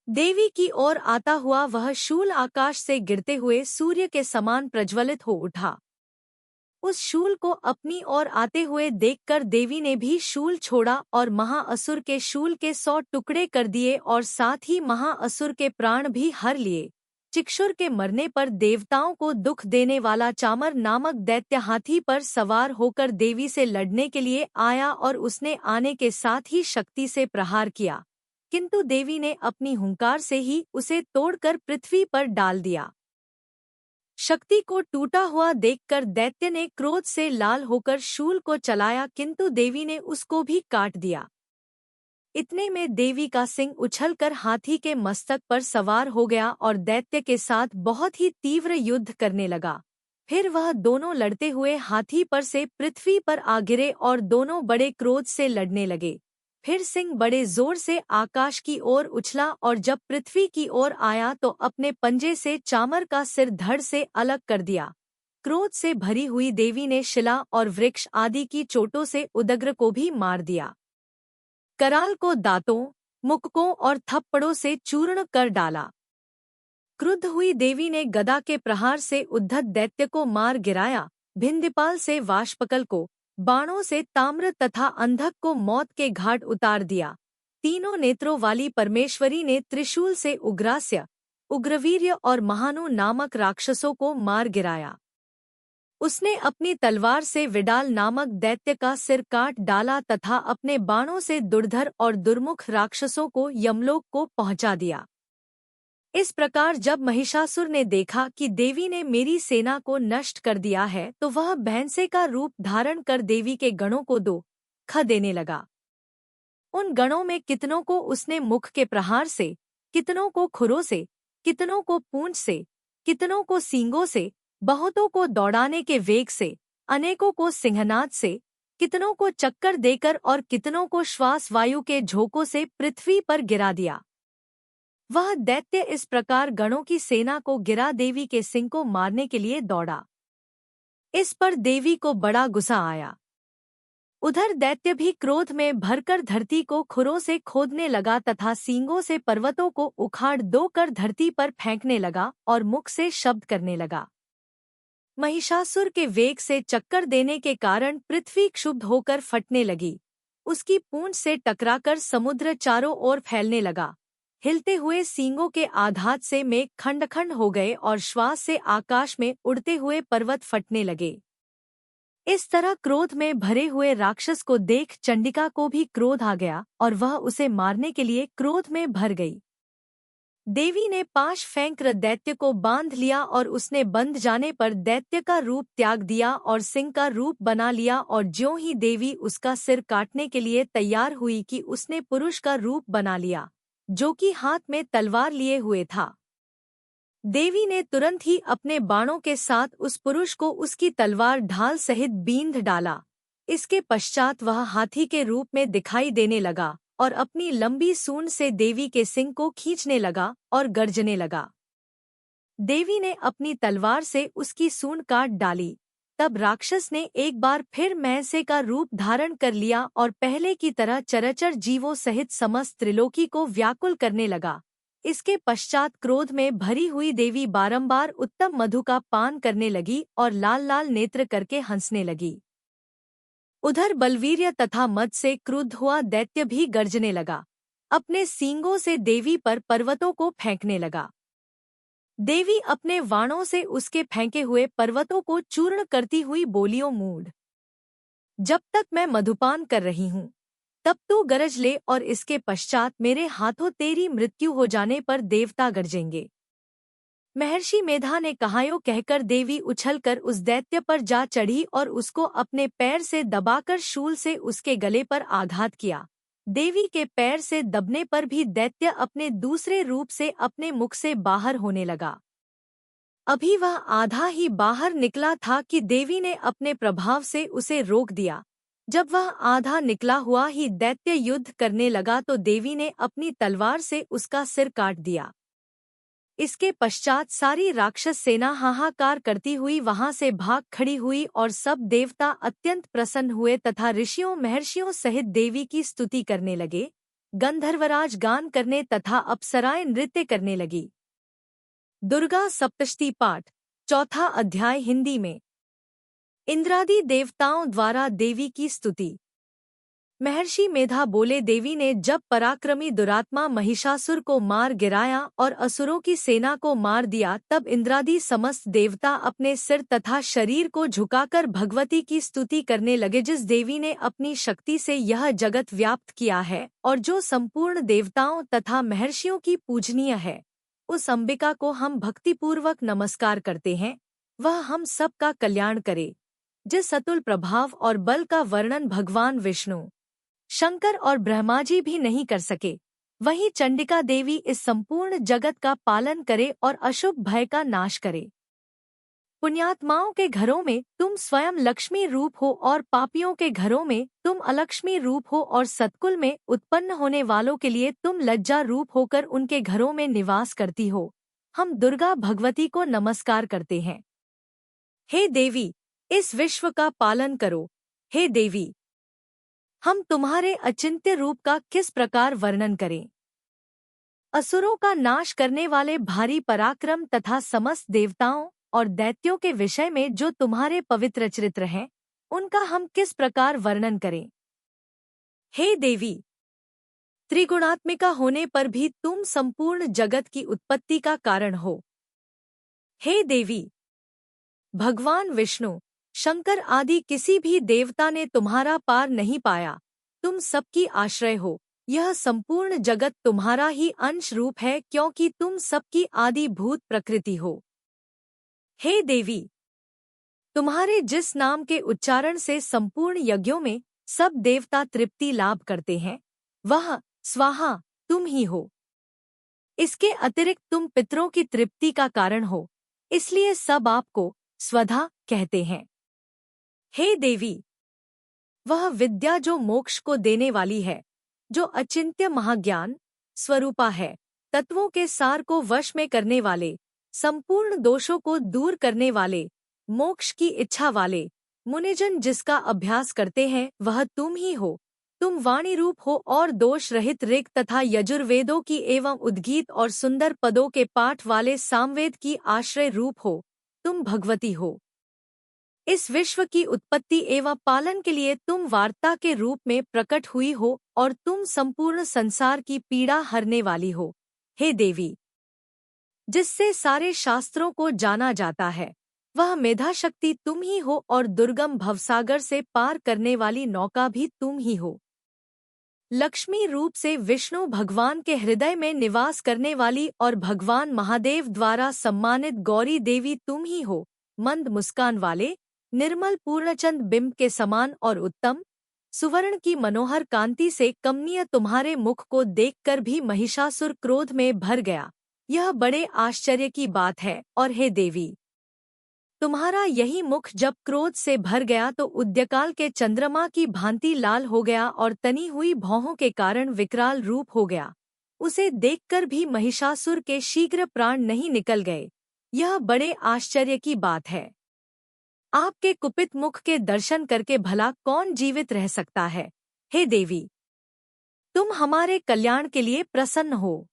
देवी की ओर आता हुआ वह शूल आकाश से गिरते हुए सूर्य के समान प्रज्वलित हो उठा। उस शूल को अपनी ओर आते हुए देखकर देवी ने भी शूल छोड़ा और महाअसुर के शूल के 100 टुकड़े कर दिए और साथ ही महाअसुर के प्राण भी हर लिए। चिक्षुर के मरने पर देवताओं को दुख देने वाला चामर नामक दैत्य हाथी पर सवार होकर देवी से लड़ने के लिए आया और उसने आने के साथ ही शक्ति से प्रहार किया, किंतु देवी ने अपनी हुंकार से ही उसे तोड़कर पृथ्वी पर डाल दिया। शक्ति को टूटा हुआ देखकर दैत्य ने क्रोध से लाल होकर शूल को चलाया, किंतु देवी ने उसको भी काट दिया। इतने में देवी का सिंह उछलकर हाथी के मस्तक पर सवार हो गया और दैत्य के साथ बहुत ही तीव्र युद्ध करने लगा। फिर वह दोनों लड़ते हुए हाथी पर से पृथ्वी पर आ गिरे और दोनों बड़े क्रोध से लड़ने लगे। फिर सिंह बड़े जोर से आकाश की ओर उछला और जब पृथ्वी की ओर आया तो अपने पंजे से चामर का सिर धड़ से अलग कर दिया। क्रोध से भरी हुई देवी ने शिला और वृक्ष आदि की चोटों से उदग्र को भी मार दिया। कराल को दांतों, मुक्कों और थप्पड़ों से चूर्ण कर डाला। क्रुद्ध हुई देवी ने गदा के प्रहार से उद्धत दैत्य को मार गिराया। भिंदीपाल से वाष्पकल को, बाणों से ताम्र तथा अंधक को मौत के घाट उतार दिया। तीनों नेत्रों वाली परमेश्वरी ने त्रिशूल से उग्रास्य, उग्रवीर्य और महानु नामक राक्षसों को मार गिराया। उसने अपनी तलवार से विडाल नामक दैत्य का सिर काट डाला तथा अपने बाणों से दुर्धर और दुर्मुख राक्षसों को यमलोक को पहुंचा दिया। इस प्रकार जब महिषासुर ने देखा कि देवी ने मेरी सेना को नष्ट कर दिया है तो वह भैंसे का रूप धारण कर देवी के गणों को दो ख देने लगा। उन गणों में कितनों को उसने मुख के प्रहार से, कितनों को खुरों से, कितनों को पूंछ से, कितनों को सींगों से, बहुतों को दौड़ाने के वेग से, अनेकों को सिंहनाद से, कितनों को चक्कर देकर और कितनों को श्वास वायु के झोंकों से पृथ्वी पर गिरा दिया। वह दैत्य इस प्रकार गणों की सेना को गिरा देवी के सिंह को मारने के लिए दौड़ा। इस पर देवी को बड़ा गुस्सा आया। उधर दैत्य भी क्रोध में भरकर धरती को खुरों से खोदने लगा तथा सींगों से पर्वतों को उखाड़ दो कर धरती पर फेंकने लगा और मुख से शब्द करने लगा। महिषासुर के वेग से चक्कर देने के कारण पृथ्वी क्षुब्ध होकर फटने लगी। उसकी पूंछ से टकराकर समुद्र चारों ओर फैलने लगा। हिलते हुए सींगों के आघात से मेघ खंड खंड हो गए और श्वास से आकाश में उड़ते हुए पर्वत फटने लगे। इस तरह क्रोध में भरे हुए राक्षस को देख चंडिका को भी क्रोध आ गया और वह उसे मारने के लिए क्रोध में भर गई। देवी ने पाश फेंक दैत्य को बांध लिया और उसने बंध जाने पर दैत्य का रूप त्याग दिया और सिंह का रूप बना लिया और ज्यों ही देवी उसका सिर काटने के लिए तैयार हुई कि उसने पुरुष का रूप बना लिया, जो कि हाथ में तलवार लिए हुए था। देवी ने तुरंत ही अपने बाणों के साथ उस पुरुष को उसकी तलवार ढाल सहित बींध डाला। इसके पश्चात वह हाथी के रूप में दिखाई देने लगा और अपनी लंबी सूंड से देवी के सिंग को खींचने लगा और गर्जने लगा। देवी ने अपनी तलवार से उसकी सूंड काट डाली। तब राक्षस ने एक बार फिर भैंसे का रूप धारण कर लिया और पहले की तरह चराचर जीवों सहित समस्त त्रिलोकी को व्याकुल करने लगा। इसके पश्चात क्रोध में भरी हुई देवी बारंबार उत्तम मधु का पान करने लगी और लाल लाल नेत्र करके हंसने लगी। उधर बलवीर्य तथा मद से क्रुद्ध हुआ दैत्य भी गर्जने लगा। अपने सींगों से देवी पर पर्वतों को फेंकने लगा। देवी अपने वाणों से उसके फेंके हुए पर्वतों को चूर्ण करती हुई बोलियों, मूढ़, जब तक मैं मधुपान कर रही हूँ तब तू गरज ले और इसके पश्चात मेरे हाथों तेरी मृत्यु हो जाने पर देवता गरजेंगे। महर्षि मेधा ने कहायो कहकर देवी उछलकर उस दैत्य पर जा चढ़ी और उसको अपने पैर से दबाकर शूल से उसके गले पर आघात किया। देवी के पैर से दबने पर भी दैत्य अपने दूसरे रूप से अपने मुख से बाहर होने लगा। अभी वह आधा ही बाहर निकला था कि देवी ने अपने प्रभाव से उसे रोक दिया। जब वह आधा निकला हुआ ही दैत्य युद्ध करने लगा तो देवी ने अपनी तलवार से उसका सिर काट दिया। इसके पश्चात सारी राक्षस सेना हाहाकार करती हुई वहां से भाग खड़ी हुई और सब देवता अत्यंत प्रसन्न हुए तथा ऋषियों महर्षियों सहित देवी की स्तुति करने लगे। गंधर्वराज गान करने तथा अप्सराएं नृत्य करने लगी। दुर्गा सप्तशती पाठ, चौथा अध्याय हिंदी में। इंद्रादि देवताओं द्वारा देवी की स्तुति। महर्षि मेधा बोले, देवी ने जब पराक्रमी दुरात्मा महिषासुर को मार गिराया और असुरों की सेना को मार दिया तब इंद्रादि समस्त देवता अपने सिर तथा शरीर को झुकाकर भगवती की स्तुति करने लगे, जिस देवी ने अपनी शक्ति से यह जगत व्याप्त किया है और जो संपूर्ण देवताओं तथा महर्षियों की पूजनीय है। उस अंबिका को हम भक्तिपूर्वक नमस्कार करते हैं वह हम सब का कल्याण करे। जिस अतुल प्रभाव और बल का वर्णन भगवान विष्णु, शंकर और ब्रह्मा जी भी नहीं कर सके, वही चंडिका देवी इस संपूर्ण जगत का पालन करे और अशुभ भय का नाश करे। पुण्यात्माओं के घरों में तुम स्वयं लक्ष्मी रूप हो और पापियों के घरों में तुम अलक्ष्मी रूप हो और सत्कुल में उत्पन्न होने वालों के लिए तुम लज्जा रूप होकर उनके घरों में निवास करती हो। हम दुर्गा भगवती को नमस्कार करते हैं। हे देवी, इस विश्व का पालन करो। हे देवी, हम तुम्हारे अचिंत्य रूप का किस प्रकार वर्णन करें। असुरों का नाश करने वाले भारी पराक्रम तथा समस्त देवताओं और दैत्यों के विषय में जो तुम्हारे पवित्र चरित्र हैं, उनका हम किस प्रकार वर्णन करें। हे देवी, त्रिगुणात्मिका होने पर भी तुम संपूर्ण जगत की उत्पत्ति का कारण हो। हे देवी, भगवान विष्णु, शंकर आदि किसी भी देवता ने तुम्हारा पार नहीं पाया। तुम सबकी आश्रय हो। यह संपूर्ण जगत तुम्हारा ही अंश रूप है, क्योंकि तुम सबकी आदि भूत प्रकृति हो। हे देवी, तुम्हारे जिस नाम के उच्चारण से संपूर्ण यज्ञों में सब देवता तृप्ति लाभ करते हैं, वह स्वाहा तुम ही हो। इसके अतिरिक्त तुम पितरों की तृप्ति का कारण हो, इसलिए सब आपको स्वधा कहते हैं। हे देवी, वह विद्या जो मोक्ष को देने वाली है, जो अचिंत्य महाज्ञान स्वरूपा है, तत्वों के सार को वश में करने वाले, संपूर्ण दोषों को दूर करने वाले, मोक्ष की इच्छा वाले मुनिजन जिसका अभ्यास करते हैं, वह तुम ही हो। तुम वाणी रूप हो और दोष रहित ऋग तथा यजुर्वेदों की एवं उद्गीत और सुंदर पदों के पाठ वाले सामवेद की आश्रय रूप हो। तुम भगवती हो। इस विश्व की उत्पत्ति एवं पालन के लिए तुम वार्ता के रूप में प्रकट हुई हो और तुम संपूर्ण संसार की पीड़ा हरने वाली हो। हे देवी, जिससे सारे शास्त्रों को जाना जाता है, वह मेधा शक्ति तुम ही हो और दुर्गम भवसागर से पार करने वाली नौका भी तुम ही हो। लक्ष्मी रूप से विष्णु भगवान के हृदय में निवास करने वाली और भगवान महादेव द्वारा सम्मानित गौरी देवी तुम ही हो। मंद मुस्कान वाले, निर्मल पूर्णचंद बिंब के समान और उत्तम सुवर्ण की मनोहर कांति से कमनीय तुम्हारे मुख को देखकर भी महिषासुर क्रोध में भर गया। यह बड़े आश्चर्य की बात है। और हे देवी, तुम्हारा यही मुख जब क्रोध से भर गया तो उद्यकाल के चंद्रमा की भांति लाल हो गया और तनी हुई भौहों के कारण विकराल रूप हो गया। उसे देखकर भी महिषासुर के शीघ्र प्राण नहीं निकल गए। यह बड़े आश्चर्य की बात है। आपके कुपित मुख के दर्शन करके भला कौन जीवित रह सकता है। हे देवी, तुम हमारे कल्याण के लिए प्रसन्न हो।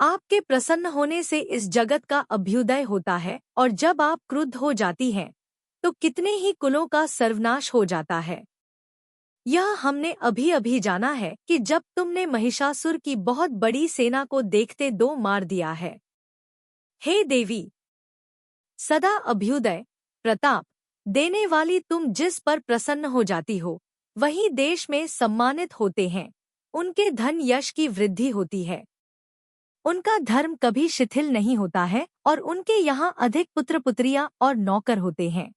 आपके प्रसन्न होने से इस जगत का अभ्युदय होता है, और जब आप क्रुद्ध हो जाती हैं, तो कितने ही कुलों का सर्वनाश हो जाता है। यह हमने अभी अभी जाना है कि जब तुमने महिषासुर की बहुत बड़ी सेना को देखते दो मार दिया है। हे देवी, सदा अभ्युदय प्रताप देने वाली तुम जिस पर प्रसन्न हो जाती हो, वही देश में सम्मानित होते हैं। उनके धन यश की वृद्धि होती है। उनका धर्म कभी शिथिल नहीं होता है और उनके यहाँ अधिक पुत्र पुत्रियां और नौकर होते हैं।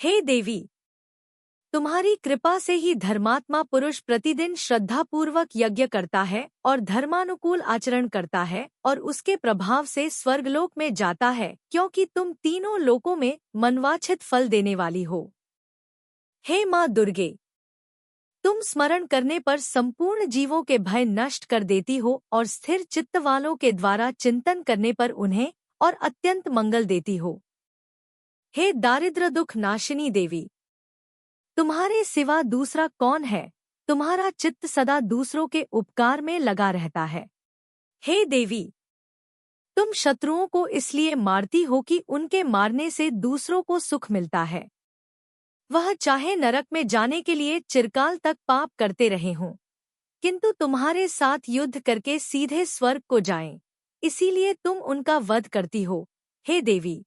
हे देवी, तुम्हारी कृपा से ही धर्मात्मा पुरुष प्रतिदिन श्रद्धापूर्वक यज्ञ करता है और धर्मानुकूल आचरण करता है और उसके प्रभाव से स्वर्गलोक में जाता है, क्योंकि तुम तीनों लोकों में मनवांछित फल देने वाली हो। हे माँ दुर्गे, तुम स्मरण करने पर संपूर्ण जीवों के भय नष्ट कर देती हो और स्थिर चित्त वालों के द्वारा चिंतन करने पर उन्हें और अत्यंत मंगल देती हो। हे दारिद्र दुख नाशिनी देवी, तुम्हारे सिवा दूसरा कौन है। तुम्हारा चित्त सदा दूसरों के उपकार में लगा रहता है। हे देवी, तुम शत्रुओं को इसलिए मारती हो कि उनके मारने से दूसरों को सुख मिलता है। वह चाहे नरक में जाने के लिए चिरकाल तक पाप करते रहे हों, किंतु तुम्हारे साथ युद्ध करके सीधे स्वर्ग को जाएं, इसीलिए तुम उनका वध करती हो। हे देवी,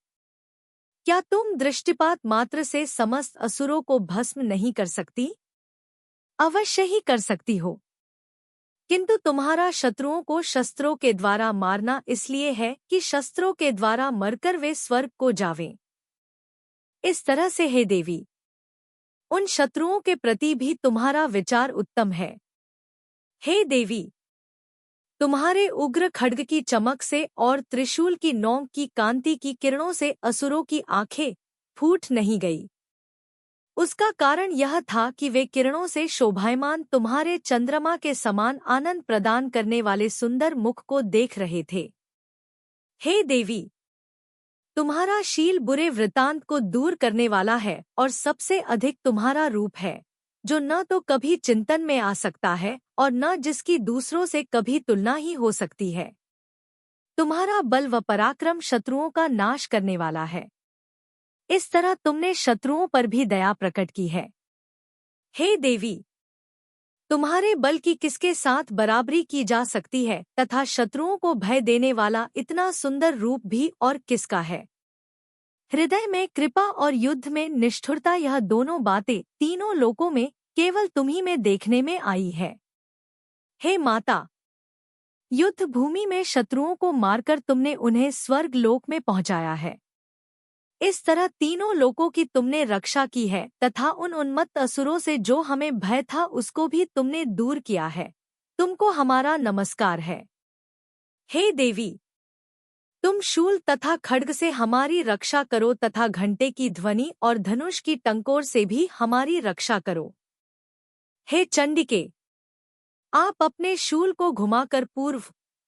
क्या तुम दृष्टिपात मात्र से समस्त असुरों को भस्म नहीं कर सकती? अवश्य ही कर सकती हो। किंतु तुम्हारा शत्रुओं को शस्त्रों के द्वारा मारना इसलिए है कि शस्त्रों के द्वारा मरकर वे स्वर्ग को जावें। इस तरह से हे देवी, उन शत्रुओं के प्रति भी तुम्हारा विचार उत्तम है। हे देवी, तुम्हारे उग्र खड्ग की चमक से और त्रिशूल की नोक की कांति की किरणों से असुरों की आंखें फूट नहीं गई। उसका कारण यह था कि वे किरणों से शोभायमान तुम्हारे चंद्रमा के समान आनंद प्रदान करने वाले सुंदर मुख को देख रहे थे। हे देवी, तुम्हारा शील बुरे वृतांत को दूर करने वाला है और सबसे अधिक तुम्हारा रूप है, जो न तो कभी चिंतन में आ सकता है और न जिसकी दूसरों से कभी तुलना ही हो सकती है। तुम्हारा बल व पराक्रम शत्रुओं का नाश करने वाला है। इस तरह तुमने शत्रुओं पर भी दया प्रकट की है। हे देवी, तुम्हारे बल की किसके साथ बराबरी की जा सकती है तथा शत्रुओं को भय देने वाला इतना सुंदर रूप भी और किसका है। हृदय में कृपा और युद्ध में निष्ठुरता, यह दोनों बातें तीनों लोकों में केवल तुम्ही में देखने में आई है। हे माता, युद्ध भूमि में शत्रुओं को मारकर तुमने उन्हें स्वर्ग लोक में पहुंचाया है। इस तरह तीनों लोकों की तुमने रक्षा की है तथा उन उन्मत्त असुरों से जो हमें भय था उसको भी तुमने दूर किया है। तुमको हमारा नमस्कार है। हे देवी, तुम शूल तथा खड्ग से हमारी रक्षा करो तथा घंटे की ध्वनि और धनुष की टंकोर से भी हमारी रक्षा करो। हे चंडिके, आप अपने शूल को घुमाकर पूर्व,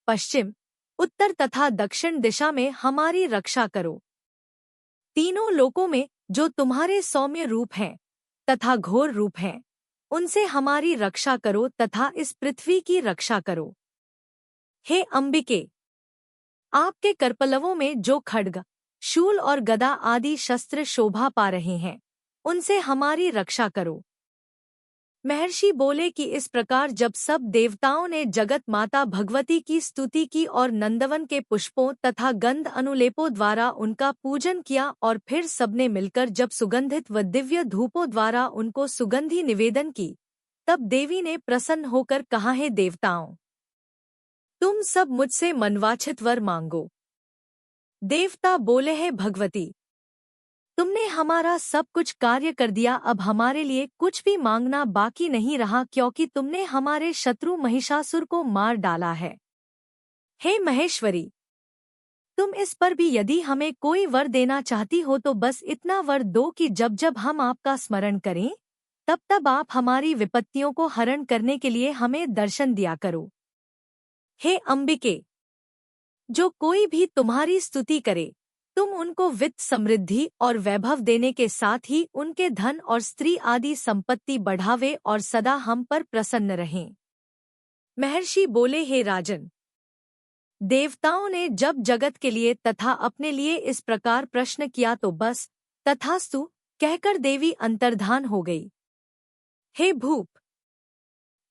पश्चिम, उत्तर तथा दक्षिण दिशा में हमारी रक्षा करो। तीनों लोकों में जो तुम्हारे सौम्य रूप हैं तथा घोर रूप हैं, उनसे हमारी रक्षा करो तथा इस पृथ्वी की रक्षा करो। हे अंबिके, आपके करपलवों में जो खड्ग, शूल और गदा आदि शस्त्र शोभा पा रहे हैं, उनसे हमारी रक्षा करो। महर्षि बोले कि इस प्रकार जब सब देवताओं ने जगत माता भगवती की स्तुति की और नंदवन के पुष्पों तथा गंध अनुलेपों द्वारा उनका पूजन किया और फिर सबने मिलकर जब सुगंधित व दिव्य धूपों द्वारा उनको सुगंधि निवेदन की, तब देवी ने प्रसन्न होकर कहा, हे देवताओं, तुम सब मुझसे मनवांछित वर मांगो। देवता बोले, हे भगवती, तुमने हमारा सब कुछ कार्य कर दिया, अब हमारे लिए कुछ भी मांगना बाकी नहीं रहा, क्योंकि तुमने हमारे शत्रु महिषासुर को मार डाला है। हे महेश्वरी, तुम इस पर भी यदि हमें कोई वर देना चाहती हो तो बस इतना वर दो कि जब जब हम आपका स्मरण करें तब तब आप हमारी विपत्तियों को हरण करने के लिए हमें दर्शन दिया करो। हे अंबिके, जो कोई भी तुम्हारी स्तुति करे, तुम उनको वित्त समृद्धि और वैभव देने के साथ ही उनके धन और स्त्री आदि संपत्ति बढ़ावे और सदा हम पर प्रसन्न रहें। महर्षि बोले, हे राजन, देवताओं ने जब जगत के लिए तथा अपने लिए इस प्रकार प्रश्न किया तो बस तथास्तु कहकर देवी अंतर्धान हो गई। हे भूप,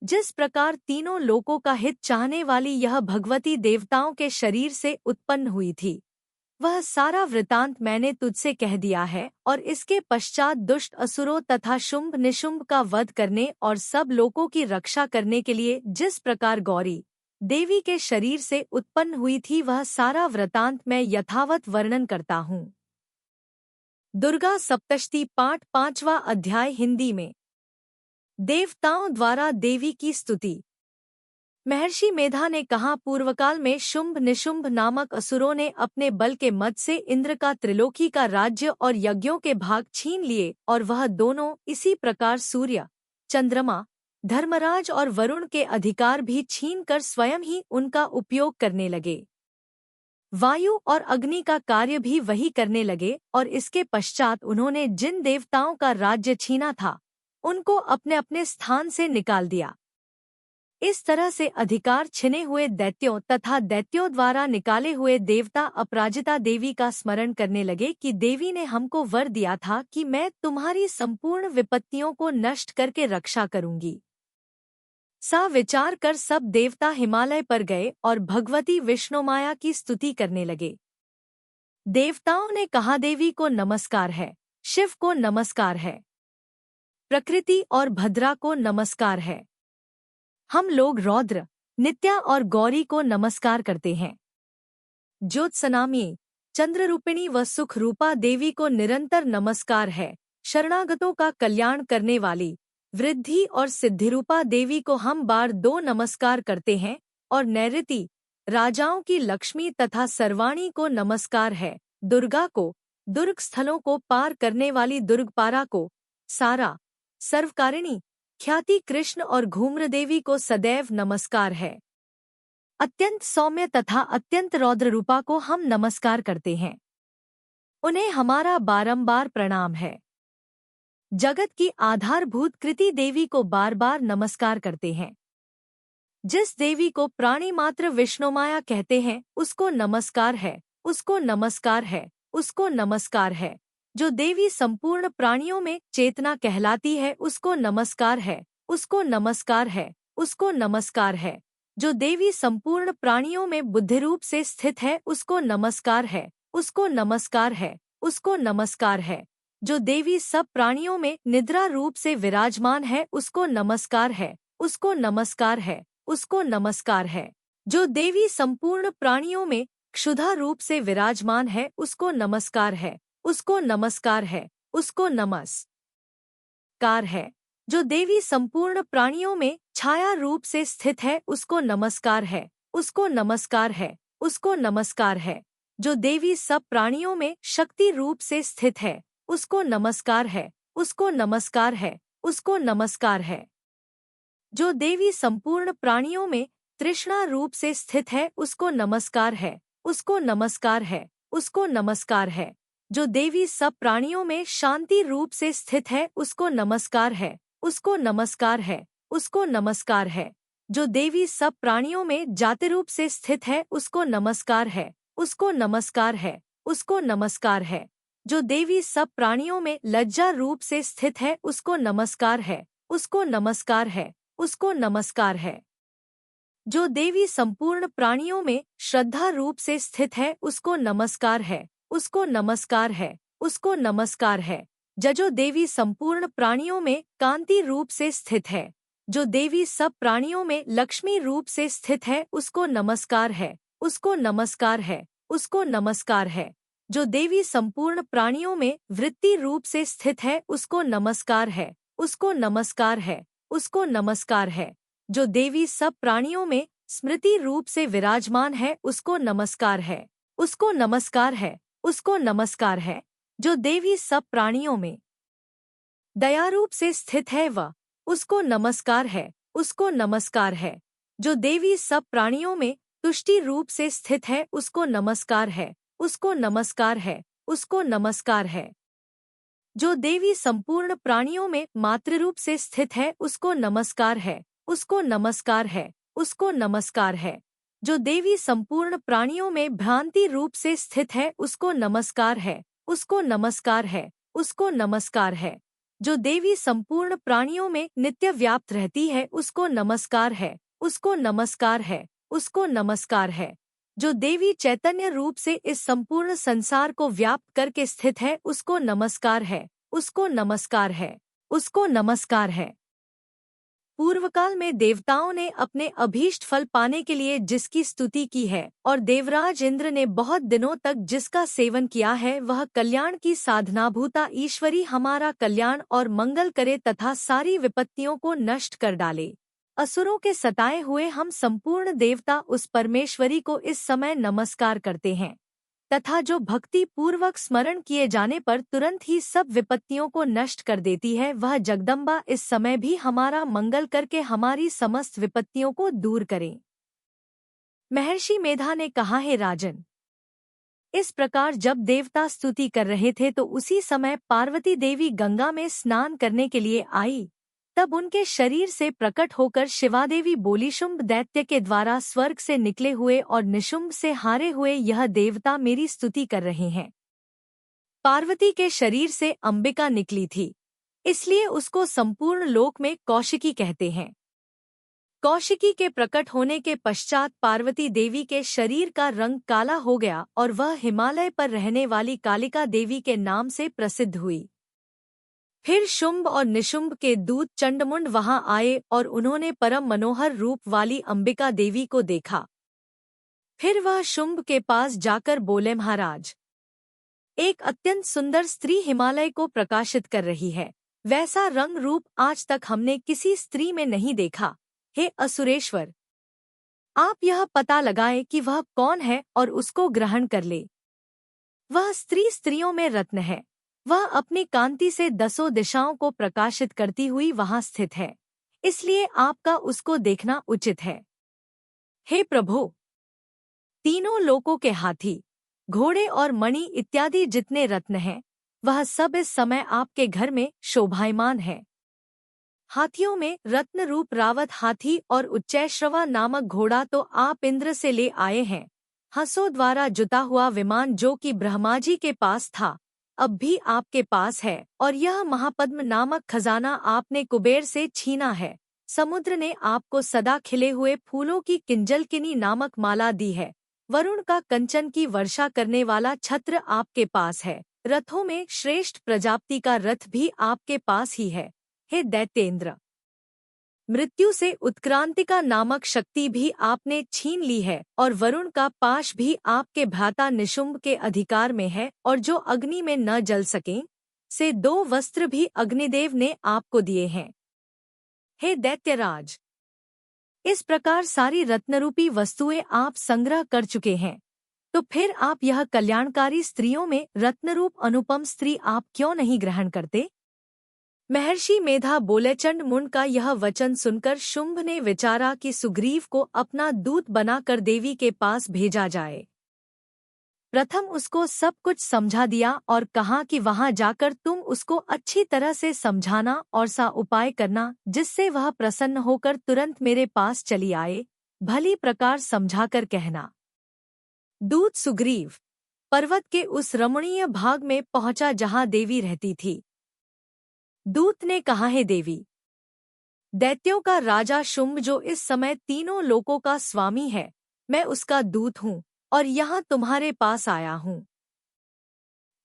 जिस प्रकार तीनों लोकों का हित चाहने वाली यह भगवती देवताओं के शरीर से उत्पन्न हुई थी, वह सारा वृतांत मैंने तुझसे कह दिया है और इसके पश्चात दुष्ट असुरों तथा शुंभ निशुंभ का वध करने और सब लोकों की रक्षा करने के लिए जिस प्रकार गौरी देवी के शरीर से उत्पन्न हुई थी, वह सारा वृतांत मैं यथावत वर्णन करता हूँ। दुर्गा सप्तशती पाठ 5वां अध्याय हिंदी में। देवताओं द्वारा देवी की स्तुति। महर्षि मेधा ने कहा, पूर्वकाल में शुंभ निशुंभ नामक असुरों ने अपने बल के मद से इंद्र का त्रिलोकी का राज्य और यज्ञों के भाग छीन लिए और वह दोनों इसी प्रकार सूर्य, चंद्रमा, धर्मराज और वरुण के अधिकार भी छीनकर स्वयं ही उनका उपयोग करने लगे। वायु और अग्नि का कार्य भी वही करने लगे और इसके पश्चात उन्होंने जिन देवताओं का राज्य छीना था उनको अपने अपने स्थान से निकाल दिया। इस तरह से अधिकार छिने हुए दैत्यों तथा दैत्यों द्वारा निकाले हुए देवता अपराजिता देवी का स्मरण करने लगे कि देवी ने हमको वर दिया था कि मैं तुम्हारी संपूर्ण विपत्तियों को नष्ट करके रक्षा करूंगी। सा विचार कर सब देवता हिमालय पर गए और भगवती विष्णुमाया की स्तुति करने लगे। देवताओं ने कहा, देवी को नमस्कार है, शिव को नमस्कार है, प्रकृति और भद्रा को नमस्कार है। हम लोग रौद्र, नित्या और गौरी को नमस्कार करते हैं। ज्योत्सनामी चंद्ररूपिणी व सुख रूपा देवी को निरंतर नमस्कार है। शरणागतों का कल्याण करने वाली वृद्धि और सिद्धिरूपा देवी को हम बार 2 नमस्कार करते हैं। और नैऋति राजाओं की लक्ष्मी तथा सर्वाणी को नमस्कार है। दुर्गा को, दुर्ग स्थलों को पार करने वाली दुर्गपारा को, सारा सर्वकारिणी ख्याति कृष्ण और घूम्र देवी को सदैव नमस्कार है। अत्यंत सौम्य तथा अत्यंत रौद्र रूपा को हम नमस्कार करते हैं। उन्हें हमारा बारंबार प्रणाम है। जगत की आधारभूत कृति देवी को बार बार नमस्कार करते हैं। जिस देवी को प्राणी मात्र विष्णुमाया कहते हैं उसको नमस्कार है, उसको नमस्कार है, उसको नमस्कार है। जो देवी संपूर्ण प्राणियों में चेतना कहलाती है उसको नमस्कार है, उसको नमस्कार है, उसको नमस्कार है। जो देवी संपूर्ण प्राणियों में बुद्धि रूप से स्थित है उसको नमस्कार है, उसको नमस्कार है, उसको नमस्कार है। जो देवी सब प्राणियों में निद्रा रूप से विराजमान है उसको नमस्कार है, उसको नमस्कार है, उसको नमस्कार है। जो देवी संपूर्ण प्राणियों में क्षुधा रूप से विराजमान है उसको नमस्कार है, उसको नमस्कार है, उसको नमस्कार है। जो देवी संपूर्ण प्राणियों में छाया रूप से स्थित है उसको नमस्कार है, उसको नमस्कार है, उसको नमस्कार है। जो देवी सब प्राणियों में शक्ति रूप से स्थित है उसको नमस्कार है, उसको नमस्कार है, उसको नमस्कार है। जो देवी संपूर्ण प्राणियों में तृष्णा रूप से स्थित है उसको नमस्कार है, उसको नमस्कार है, उसको नमस्कार है। जो देवी सब प्राणियों में शांति रूप से स्थित है उसको नमस्कार है, उसको नमस्कार है, उसको नमस्कार है। जो देवी सब प्राणियों में जाति रूप से स्थित है उसको नमस्कार है, उसको नमस्कार है, उसको नमस्कार है। जो देवी सब प्राणियों में लज्जा रूप से स्थित है उसको नमस्कार है, उसको नमस्कार है, उसको नमस्कार है। जो देवी संपूर्ण प्राणियों में श्रद्धा रूप से स्थित है उसको नमस्कार है, उसको नमस्कार है, उसको नमस्कार है। जो देवी संपूर्ण प्राणियों में कांति रूप से स्थित है, जो देवी सब प्राणियों में लक्ष्मी रूप से स्थित है उसको नमस्कार है, उसको नमस्कार है, उसको नमस्कार है। जो देवी संपूर्ण प्राणियों में वृत्ति रूप से स्थित है उसको नमस्कार है, उसको नमस्कार है, उसको नमस्कार है। जो देवी सब प्राणियों में स्मृति रूप से विराजमान है उसको नमस्कार है, उसको नमस्कार है, उसको नमस्कार है। जो देवी सब प्राणियों में दया रूप से स्थित है वह उसको नमस्कार है, उसको नमस्कार है। जो देवी सब प्राणियों में तुष्टि रूप से स्थित है उसको नमस्कार है, उसको नमस्कार है, उसको नमस्कार है। जो देवी संपूर्ण प्राणियों में मातृ रूप से स्थित है उसको नमस्कार है, उसको नमस्कार है, उसको नमस्कार है। जो देवी संपूर्ण प्राणियों में भ्रांति रूप से स्थित है उसको नमस्कार है, उसको नमस्कार है, उसको नमस्कार है। जो देवी संपूर्ण प्राणियों में नित्य व्याप्त रहती है उसको नमस्कार है, उसको नमस्कार है, उसको नमस्कार है। जो देवी चैतन्य रूप से इस संपूर्ण संसार को व्याप्त करके स्थित है उसको नमस्कार है, उसको नमस्कार है, उसको नमस्कार है। पूर्वकाल में देवताओं ने अपने अभीष्ट फल पाने के लिए जिसकी स्तुति की है और देवराज इंद्र ने बहुत दिनों तक जिसका सेवन किया है वह कल्याण की साधनाभूता ईश्वरी हमारा कल्याण और मंगल करे तथा सारी विपत्तियों को नष्ट कर डाले। असुरों के सताए हुए हम संपूर्ण देवता उस परमेश्वरी को इस समय नमस्कार करते हैं तथा जो भक्ति पूर्वक स्मरण किए जाने पर तुरंत ही सब विपत्तियों को नष्ट कर देती है वह जगदम्बा इस समय भी हमारा मंगल करके हमारी समस्त विपत्तियों को दूर करे। महर्षि मेधा ने कहा, हे राजन, इस प्रकार जब देवता स्तुति कर रहे थे तो उसी समय पार्वती देवी गंगा में स्नान करने के लिए आई। तब उनके शरीर से प्रकट होकर शिवादेवी बोली, शुंभ दैत्य के द्वारा स्वर्ग से निकले हुए और निशुंभ से हारे हुए यह देवता मेरी स्तुति कर रहे हैं। पार्वती के शरीर से अंबिका निकली थी, इसलिए उसको संपूर्ण लोक में कौशिकी कहते हैं। कौशिकी के प्रकट होने के पश्चात पार्वती देवी के शरीर का रंग काला हो गया और वह हिमालय पर रहने वाली कालिका देवी के नाम से प्रसिद्ध हुई। फिर शुंभ और निशुंभ के दूत चंडमुंड वहां आए और उन्होंने परम मनोहर रूप वाली अंबिका देवी को देखा। फिर वह शुंभ के पास जाकर बोले, महाराज, एक अत्यंत सुंदर स्त्री हिमालय को प्रकाशित कर रही है। वैसा रंग रूप आज तक हमने किसी स्त्री में नहीं देखा। हे असुरेश्वर, आप यह पता लगाएं कि वह कौन है और उसको ग्रहण कर ले। वह स्त्री स्त्रियों में रत्न है। वह अपनी कांति से 10 दिशाओं को प्रकाशित करती हुई वहां स्थित है, इसलिए आपका उसको देखना उचित है। हे प्रभु, तीनों लोकों के हाथी, घोड़े और मणि इत्यादि जितने रत्न हैं, वह सब इस समय आपके घर में शोभायमान है। हाथियों में रत्न रूप रावत हाथी और उच्चैश्रवा नामक घोड़ा तो आप इंद्र से ले आए हैं। हंसों द्वारा जुता हुआ विमान जो कि ब्रह्मा जी के पास था, अब भी आपके पास है, और यह महापद्म नामक खजाना आपने कुबेर से छीना है। समुद्र ने आपको सदा खिले हुए फूलों की किंजलकिनी नामक माला दी है। वरुण का कंचन की वर्षा करने वाला छत्र आपके पास है। रथों में श्रेष्ठ प्रजापति का रथ भी आपके पास ही है। हे दैत्येंद्र, मृत्यु से उत्क्रांतिका नामक शक्ति भी आपने छीन ली है, और वरुण का पाश भी आपके भ्राता निशुंभ के अधिकार में है, और जो अग्नि में न जल सकें से 2 वस्त्र भी अग्निदेव ने आपको दिए हैं। हे दैत्यराज, इस प्रकार सारी रत्नरूपी वस्तुएं आप संग्रह कर चुके हैं, तो फिर आप यह कल्याणकारी स्त्रियों में रत्नरूप अनुपम स्त्री आप क्यों नहीं ग्रहण करते? महर्षि मेधा बोले, चंडमुंड का यह वचन सुनकर शुंभ ने विचारा कि सुग्रीव को अपना दूत बनाकर देवी के पास भेजा जाए। प्रथम उसको सब कुछ समझा दिया और कहा कि वहां जाकर तुम उसको अच्छी तरह से समझाना और सा उपाय करना जिससे वह प्रसन्न होकर तुरंत मेरे पास चली आए। भली प्रकार समझाकर कहना। दूत सुग्रीव पर्वत के उस रमणीय भाग में पहुंचा जहां देवी रहती थी। दूत ने कहा, हे देवी, दैत्यों का राजा शुंभ जो इस समय तीनों लोकों का स्वामी है, मैं उसका दूत हूँ और यहाँ तुम्हारे पास आया हूँ।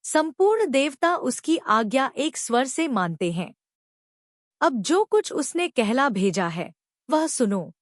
संपूर्ण देवता उसकी आज्ञा एक स्वर से मानते हैं। अब जो कुछ उसने कहला भेजा है वह सुनो।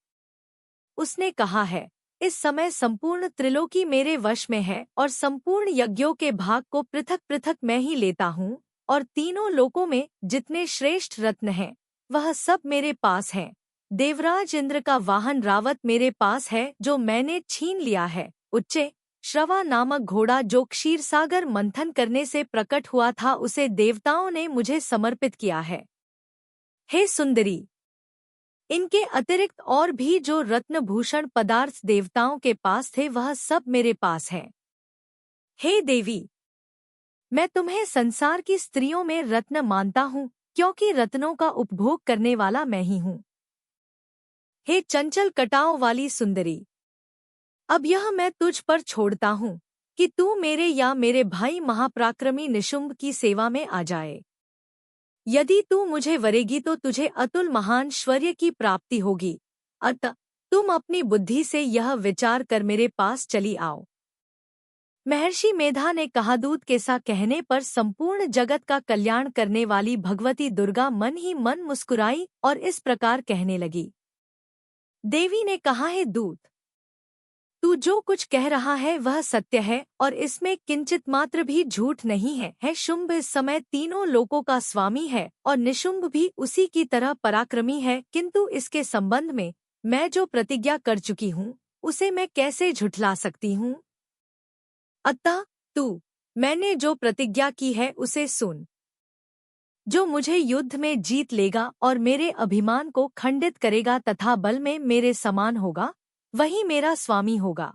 उसने कहा है, इस समय संपूर्ण त्रिलोकी मेरे वश में है और संपूर्ण यज्ञों के भाग को पृथक पृथक मैं ही लेता हूँ, और तीनों लोकों में जितने श्रेष्ठ रत्न हैं वह सब मेरे पास हैं। देवराज इंद्र का वाहन रावत मेरे पास है जो मैंने छीन लिया है। उच्चे श्रवा नामक घोड़ा जो क्षीरसागर मंथन करने से प्रकट हुआ था उसे देवताओं ने मुझे समर्पित किया है। हे सुंदरी, इनके अतिरिक्त और भी जो रत्नभूषण पदार्थ देवताओं के पास थे वह सब मेरे पास है। हे देवी, मैं तुम्हें संसार की स्त्रियों में रत्न मानता हूँ, क्योंकि रत्नों का उपभोग करने वाला मैं ही हूँ। हे चंचल कटाओं वाली सुंदरी, अब यह मैं तुझ पर छोड़ता हूँ कि तू मेरे या मेरे भाई महापराक्रमी निशुंभ की सेवा में आ जाए। यदि तू मुझे वरेगी तो तुझे अतुल महान शौर्य की प्राप्ति होगी। अतः तुम अपनी बुद्धि से यह विचार कर मेरे पास चली आओ। महर्षि मेधा ने कहा। दूत के सा कहने पर संपूर्ण जगत का कल्याण करने वाली भगवती दुर्गा मन ही मन मुस्कुराई और इस प्रकार कहने लगी। देवी ने कहा, है दूत, तू जो कुछ कह रहा है वह सत्य है और इसमें किंचित मात्र भी झूठ नहीं है। शुंभ इस समय तीनों लोकों का स्वामी है और निशुंभ भी उसी की तरह पराक्रमी है, किंतु इसके संबंध में मैं जो प्रतिज्ञा कर चुकी हूँ उसे मैं कैसे झुठला सकती हूँ। अतः तू मैंने जो प्रतिज्ञा की है उसे सुन। जो मुझे युद्ध में जीत लेगा और मेरे अभिमान को खंडित करेगा तथा बल में मेरे समान होगा, वही मेरा स्वामी होगा।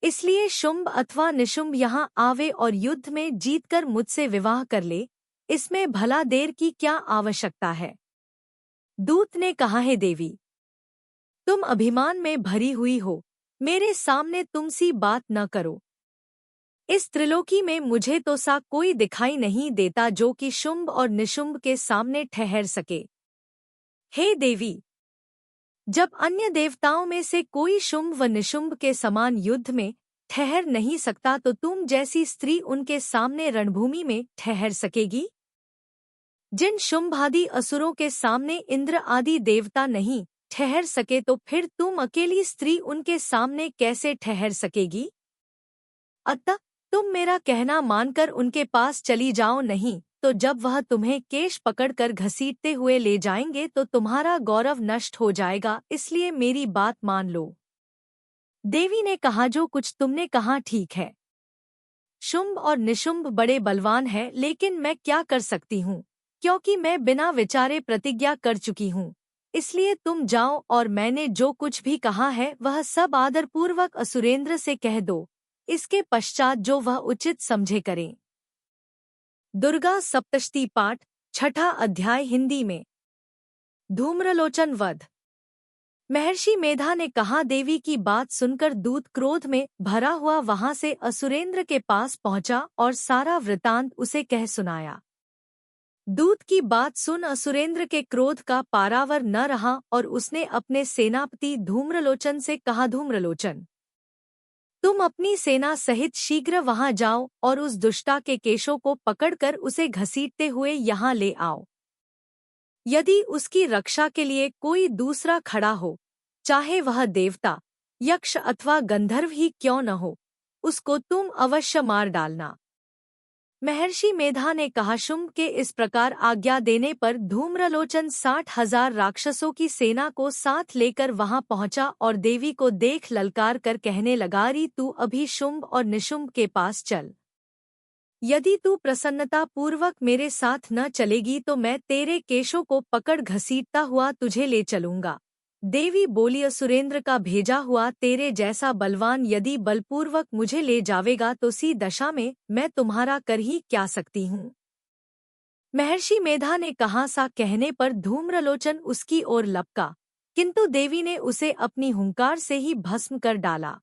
इसलिए शुंभ अथवा निशुंभ यहाँ आवे और युद्ध में जीतकर मुझसे विवाह कर ले, इसमें भला देर की क्या आवश्यकता है। दूत ने कहा, है देवी, तुम अभिमान में भरी हुई हो, मेरे सामने तुम सी बात न करो। इस त्रिलोकी में मुझे तो सा कोई दिखाई नहीं देता जो कि शुंभ और निशुंभ के सामने ठहर सके। हे देवी, जब अन्य देवताओं में से कोई शुंभ व निशुंभ के समान युद्ध में ठहर नहीं सकता तो तुम जैसी स्त्री उनके सामने रणभूमि में ठहर सकेगी। जिन शुंभ आदि असुरों के सामने इंद्र आदि देवता नहीं ठहर सके तो फिर तुम अकेली स्त्री उनके सामने कैसे ठहर सकेगी? अतः तुम मेरा कहना मानकर उनके पास चली जाओ, नहीं तो जब वह तुम्हें केश पकड़कर घसीटते हुए ले जाएंगे तो तुम्हारा गौरव नष्ट हो जाएगा, इसलिए मेरी बात मान लो। देवी ने कहा, जो कुछ तुमने कहा ठीक है। शुंभ और निशुंभ बड़े बलवान हैं, लेकिन मैं क्या कर सकती हूँ, क्योंकि मैं बिना विचारे प्रतिज्ञा कर चुकी हूँ। इसलिए तुम जाओ और मैंने जो कुछ भी कहा है वह सब आदरपूर्वक असुरेंद्र से कह दो। इसके पश्चात जो वह उचित समझे करें। दुर्गा सप्तशती पाठ, छठा अध्याय हिंदी में। धूम्रलोचन वध। महर्षि मेधा ने कहा, देवी की बात सुनकर दूत क्रोध में भरा हुआ वहां से असुरेंद्र के पास पहुंचा और सारा वृतांत उसे कह सुनाया। दूत की बात सुन असुरेंद्र के क्रोध का पारावर न रहा और उसने अपने सेनापति धूम्रलोचन से कहा, धूम्रलोचन, तुम अपनी सेना सहित शीघ्र वहां जाओ और उस दुष्टा के केशों को पकड़कर उसे घसीटते हुए यहाँ ले आओ। यदि उसकी रक्षा के लिए कोई दूसरा खड़ा हो, चाहे वह देवता, यक्ष अथवा गंधर्व ही क्यों न हो, उसको तुम अवश्य मार डालना। महर्षि मेधा ने कहा। शुंभ के इस प्रकार आज्ञा देने पर धूम्रलोचन 60,000 राक्षसों की सेना को साथ लेकर वहां पहुंचा और देवी को देख ललकार कर कहने लगा, री तू अभी शुंभ और निशुंभ के पास चल। यदि तू प्रसन्नता पूर्वक मेरे साथ न चलेगी तो मैं तेरे केशों को पकड़ घसीटता हुआ तुझे ले चलूंगा। देवी बोली, असुरेंद्र का भेजा हुआ तेरे जैसा बलवान यदि बलपूर्वक मुझे ले जावेगा तो सी दशा में मैं तुम्हारा कर ही क्या सकती हूँ। महर्षि मेधा ने कहा। सा कहने पर धूम्रलोचन उसकी ओर लपका, किंतु देवी ने उसे अपनी हुंकार से ही भस्म कर डाला।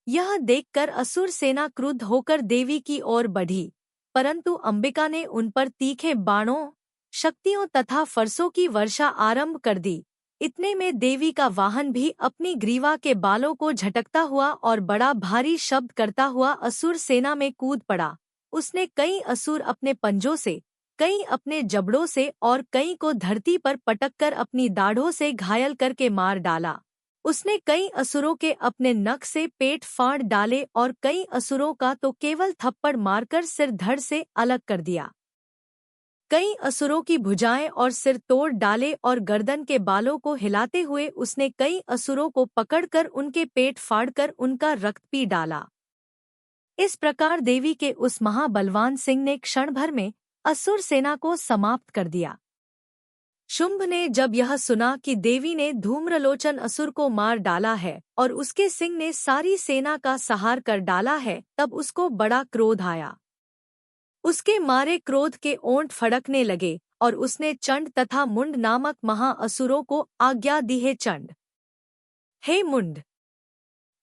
यह देखकर असुर सेना क्रुद्ध होकर देवी की ओर बढ़ी, परंतु अंबिका ने उन पर तीखे बाणों, शक्तियों तथा फरसों की वर्षा आरंभ कर दी। इतने में देवी का वाहन भी अपनी ग्रीवा के बालों को झटकता हुआ और बड़ा भारी शब्द करता हुआ असुर सेना में कूद पड़ा। उसने कई असुर अपने पंजों से, कई अपने जबड़ों से और कई को धरती पर पटककर अपनी दाढ़ों से घायल करके मार डाला। उसने कई असुरों के अपने नख से पेट फाड़ डाले और कई असुरों का तो केवल थप्पड़ मारकर सिर धड़ से अलग कर दिया। कई असुरों की भुजाएं और सिर तोड़ डाले और गर्दन के बालों को हिलाते हुए उसने कई असुरों को पकड़कर उनके पेट फाड़कर उनका रक्त पी डाला। इस प्रकार देवी के उस महाबलवान सिंह ने क्षण भर में असुर सेना को समाप्त कर दिया। शुंभ ने जब यह सुना कि देवी ने धूम्रलोचन असुर को मार डाला है और उसके सिंह ने सारी सेना का संहार कर डाला है, तब उसको बड़ा क्रोध आया। उसके मारे क्रोध के ओंठ फड़कने लगे और उसने चंड तथा मुंड नामक महाअसुरों को आज्ञा दी है, चंड, हे मुंड,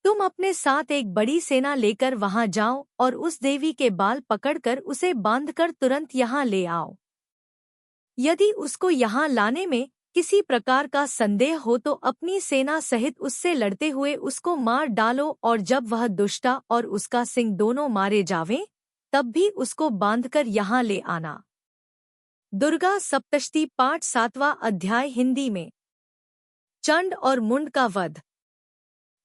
तुम अपने साथ एक बड़ी सेना लेकर वहां जाओ और उस देवी के बाल पकड़कर उसे बांधकर तुरंत यहाँ ले आओ। यदि उसको यहाँ लाने में किसी प्रकार का संदेह हो तो अपनी सेना सहित उससे लड़ते हुए उसको मार डालो और जब वह दुष्टा और उसका सिंह दोनों मारे जावें तब भी उसको बांधकर यहाँ ले आना। दुर्गा सप्तशती पाठ, 7वां अध्याय हिंदी में। चंड और मुंड का वध।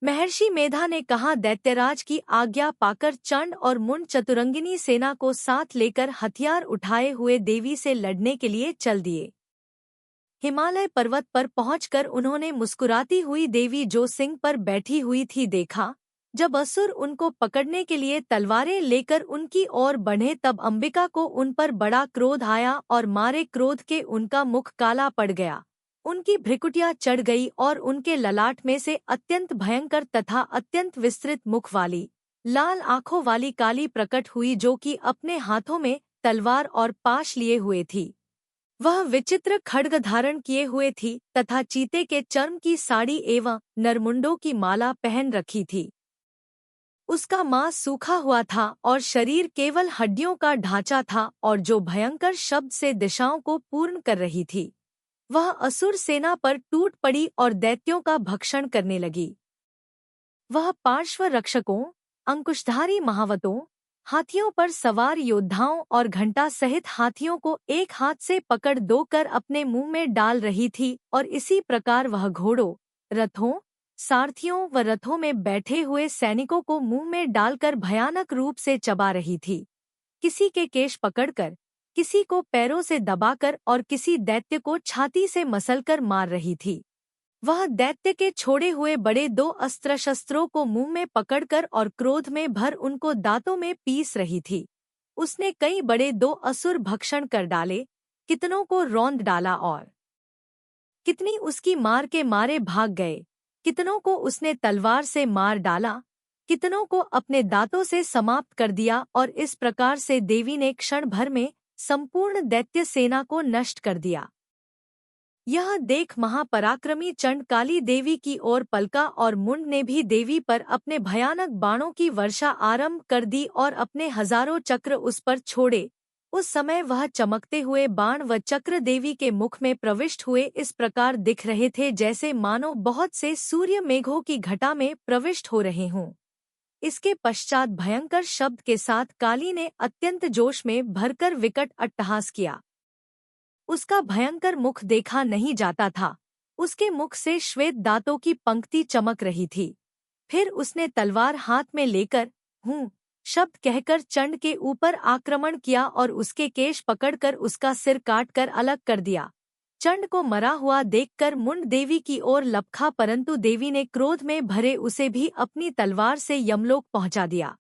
महर्षि मेधा ने कहा, दैत्यराज की आज्ञा पाकर चंड और मुंड चतुरंगिनी सेना को साथ लेकर हथियार उठाए हुए देवी से लड़ने के लिए चल दिए। हिमालय पर्वत पर पहुंचकर उन्होंने मुस्कुराती हुई देवी जो सिंह पर बैठी हुई थी देखा। जब असुर उनको पकड़ने के लिए तलवारें लेकर उनकी ओर बढ़े तब अंबिका को उन पर बड़ा क्रोध आया और मारे क्रोध के उनका मुख काला पड़ गया, उनकी भ्रिकुटियां चढ़ गई और उनके ललाट में से अत्यंत भयंकर तथा अत्यंत विस्तृत मुख वाली, लाल आंखों वाली काली प्रकट हुई, जो कि अपने हाथों में तलवार और पाश लिए हुए थी। वह विचित्र खड्ग धारण किए हुए थी तथा चीते के चर्म की साड़ी एवं नरमुंडों की माला पहन रखी थी। उसका मांस सूखा हुआ था और शरीर केवल हड्डियों का ढांचा था और जो भयंकर शब्द से दिशाओं को पूर्ण कर रही थी। वह असुर सेना पर टूट पड़ी और दैत्यों का भक्षण करने लगी। वह पार्श्व रक्षकों, अंकुशधारी महावतों, हाथियों पर सवार योद्धाओं और घंटा सहित हाथियों को एक हाथ से पकड़ दो कर अपने मुंह में डाल रही थी और इसी प्रकार वह घोड़ों, रथों, सारथियों व रथों में बैठे हुए सैनिकों को मुंह में डालकर भयानक रूप से चबा रही थी। किसी के केश पकड़कर, किसी को पैरों से दबाकर और किसी दैत्य को छाती से मसलकर मार रही थी। वह दैत्य के छोड़े हुए बड़े 2 अस्त्र शस्त्रों को मुंह में पकड़कर और क्रोध में भर उनको दांतों में पीस रही थी। उसने कई बड़े 2 असुर भक्षण कर डाले, कितनों को रौंद डाला और कितनी उसकी मार के मारे भाग गए। कितनों को उसने तलवार से मार डाला, कितनों को अपने दांतों से समाप्त कर दिया और इस प्रकार से देवी ने क्षण भर में संपूर्ण दैत्य सेना को नष्ट कर दिया। यह देख महापराक्रमी चंड काली देवी की ओर पलका और मुंड ने भी देवी पर अपने भयानक बाणों की वर्षा आरंभ कर दी और अपने हजारों चक्र उस पर छोड़े। उस समय वह चमकते हुए बाण व चक्र देवी के मुख में प्रविष्ट हुए इस प्रकार दिख रहे थे जैसे मानो बहुत से सूर्य मेघों की घटा में प्रविष्ट हो रहे हों। इसके पश्चात भयंकर शब्द के साथ काली ने अत्यंत जोश में भरकर विकट अट्टहास किया। उसका भयंकर मुख देखा नहीं जाता था। उसके मुख से श्वेत दांतों की पंक्ति चमक रही थी। फिर उसने तलवार हाथ में लेकर हूँ शब्द कहकर चंड के ऊपर आक्रमण किया और उसके केश पकड़कर उसका सिर काटकर अलग कर दिया। चंड को मरा हुआ देखकर मुंड देवी की ओर लपका, परंतु देवी ने क्रोध में भरे उसे भी अपनी तलवार से यमलोक पहुंचा दिया।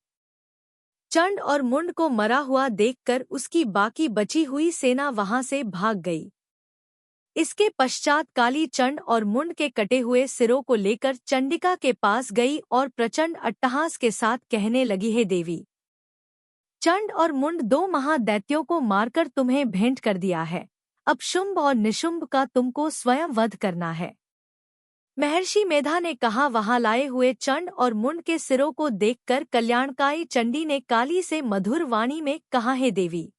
चंड और मुंड को मरा हुआ देखकर उसकी बाकी बची हुई सेना वहां से भाग गई। इसके पश्चात काली चंड और मुंड के कटे हुए सिरों को लेकर चंडिका के पास गई और प्रचंड अट्टहास के साथ कहने लगी, हे देवी, चंड और मुंड 2 महादैत्यों को मारकर तुम्हें भेंट कर दिया है। अब शुंभ और निशुंभ का तुमको स्वयं वध करना है। महर्षि मेधा ने कहा, वहां लाए हुए चंड और मुंड के सिरों को देखकर कल्याणकाई चंडी ने काली से मधुर वाणी में कहा, हे देवी,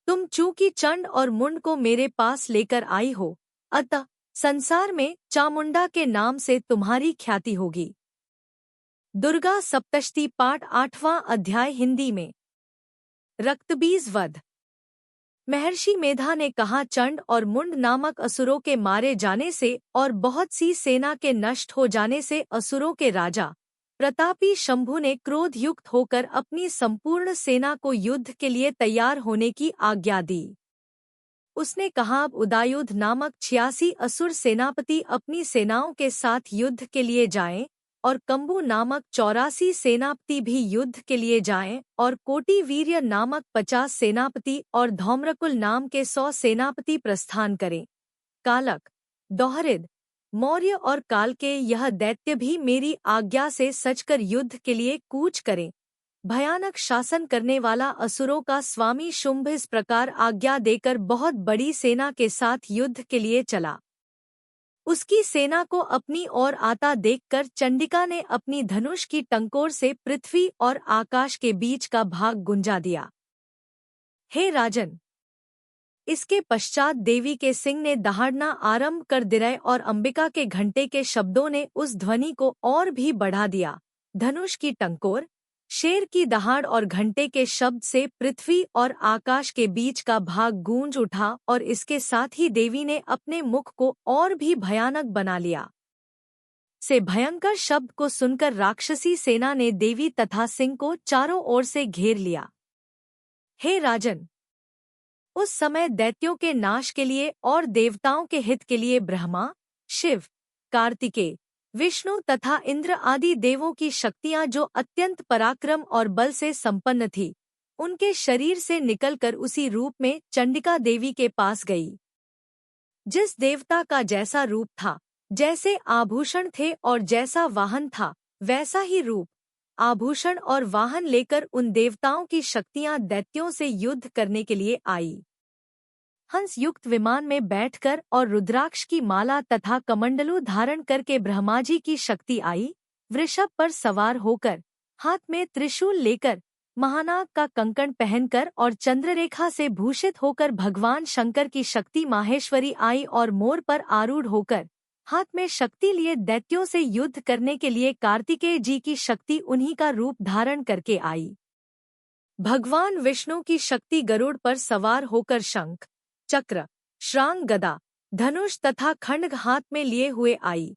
तुम चूंकि चंड और मुंड को मेरे पास लेकर आई हो, अतः संसार में चामुंडा के नाम से तुम्हारी ख्याति होगी। दुर्गा सप्तशती पाठ 8वां अध्याय हिंदी में। रक्तबीज वध। महर्षि मेधा ने कहा, चंड और मुंड नामक असुरों के मारे जाने से और बहुत सी सेना के नष्ट हो जाने से असुरों के राजा प्रतापी शंभु ने क्रोध युक्त होकर अपनी संपूर्ण सेना को युद्ध के लिए तैयार होने की आज्ञा दी। उसने कहा, अब उदायुध नामक 86 असुर सेनापति अपनी सेनाओं के साथ युद्ध के लिए जाएं और कंबु नामक 84 सेनापति भी युद्ध के लिए जाएं और कोटि वीर्य नामक 50 सेनापति और धौम्रकुल नाम के 100 सेनापति प्रस्थान करें। कालक, दोहरिद, मौर्य और काल के यह दैत्य भी मेरी आज्ञा से सचकर युद्ध के लिए कूच करें। भयानक शासन करने वाला असुरों का स्वामी शुंभ इस प्रकार आज्ञा देकर बहुत बड़ी सेना के साथ युद्ध के लिए चला। उसकी सेना को अपनी ओर आता देखकर चंडिका ने अपनी धनुष की टंकोर से पृथ्वी और आकाश के बीच का भाग गुंजा दिया। हे राजन, इसके पश्चात देवी के सिंह ने दहाड़ना आरंभ कर दिया और अंबिका के घंटे के शब्दों ने उस ध्वनि को और भी बढ़ा दिया। धनुष की टंकोर, शेर की दहाड़ और घंटे के शब्द से पृथ्वी और आकाश के बीच का भाग गूंज उठा और इसके साथ ही देवी ने अपने मुख को और भी भयानक बना लिया। से भयंकर शब्द को सुनकर राक्षसी सेना ने देवी तथा सिंह को चारों ओर से घेर लिया। हे राजन, उस समय दैत्यों के नाश के लिए और देवताओं के हित के लिए ब्रह्मा, शिव, कार्तिकेय, विष्णु तथा इंद्र आदि देवों की शक्तियां जो अत्यंत पराक्रम और बल से संपन्न थी, उनके शरीर से निकलकर उसी रूप में चंडिका देवी के पास गई। जिस देवता का जैसा रूप था, जैसे आभूषण थे और जैसा वाहन था, वैसा ही रूप, आभूषण और वाहन लेकर उन देवताओं की शक्तियां दैत्यों से युद्ध करने के लिए आई। हंस युक्त विमान में बैठकर और रुद्राक्ष की माला तथा कमंडलू धारण करके ब्रह्मा जी की शक्ति आई। वृषभ पर सवार होकर, हाथ में त्रिशूल लेकर, महानाग का कंकण पहनकर और चंद्ररेखा से भूषित होकर भगवान शंकर की शक्ति माहेश्वरी आई और मोर पर आरूढ़ होकर, हाथ में शक्ति लिए दैत्यों से युद्ध करने के लिए कार्तिकेय जी की शक्ति उन्हीं का रूप धारण करके आई। भगवान विष्णु की शक्ति गरुड़ पर सवार होकर शंख, चक्र, श्रांग, गदा, धनुष तथा खड्ग हाथ में लिए हुए आई।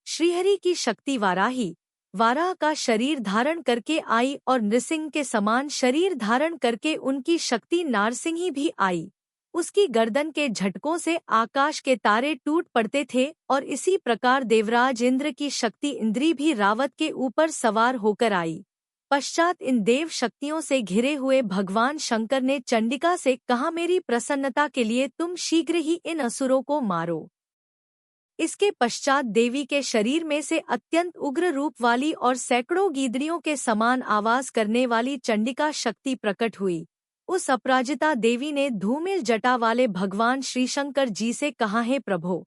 श्रीहरि की शक्ति वाराही, वाराह का शरीर धारण करके आई और नृसिंह के समान शरीर धारण करके उनकी शक्ति नारसिंही भी आई। उसकी गर्दन के झटकों से आकाश के तारे टूट पड़ते थे और इसी प्रकार देवराज इंद्र की शक्ति इंद्री भी रावत के ऊपर सवार होकर आई। पश्चात इन देव शक्तियों से घिरे हुए भगवान शंकर ने चंडिका से कहा, मेरी प्रसन्नता के लिए तुम शीघ्र ही इन असुरों को मारो। इसके पश्चात देवी के शरीर में से अत्यंत उग्र रूप वाली और सैकड़ों गीदड़ियों के समान आवाज करने वाली चंडिका शक्ति प्रकट हुई। उस अपराजिता देवी ने धूमिल जटा वाले भगवान श्रीशंकर जी से कहा, हे प्रभो,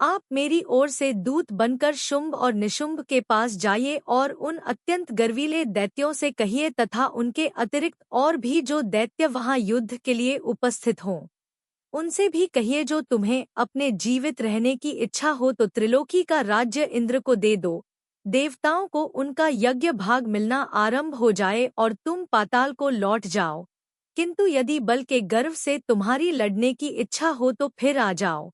आप मेरी ओर से दूत बनकर शुंभ और निशुंभ के पास जाइए और उन अत्यंत गर्वीले दैत्यों से कहिए तथा उनके अतिरिक्त और भी जो दैत्य वहां युद्ध के लिए उपस्थित हों, उनसे भी कहिए, जो तुम्हें अपने जीवित रहने की इच्छा हो तो त्रिलोकी का राज्य इंद्र को दे दो। देवताओं को उनका यज्ञ भाग मिलना आरंभ हो जाए और तुम पाताल को लौट जाओ। किंतु यदि बल के गर्व से तुम्हारी लड़ने की इच्छा हो तो फिर आ जाओ।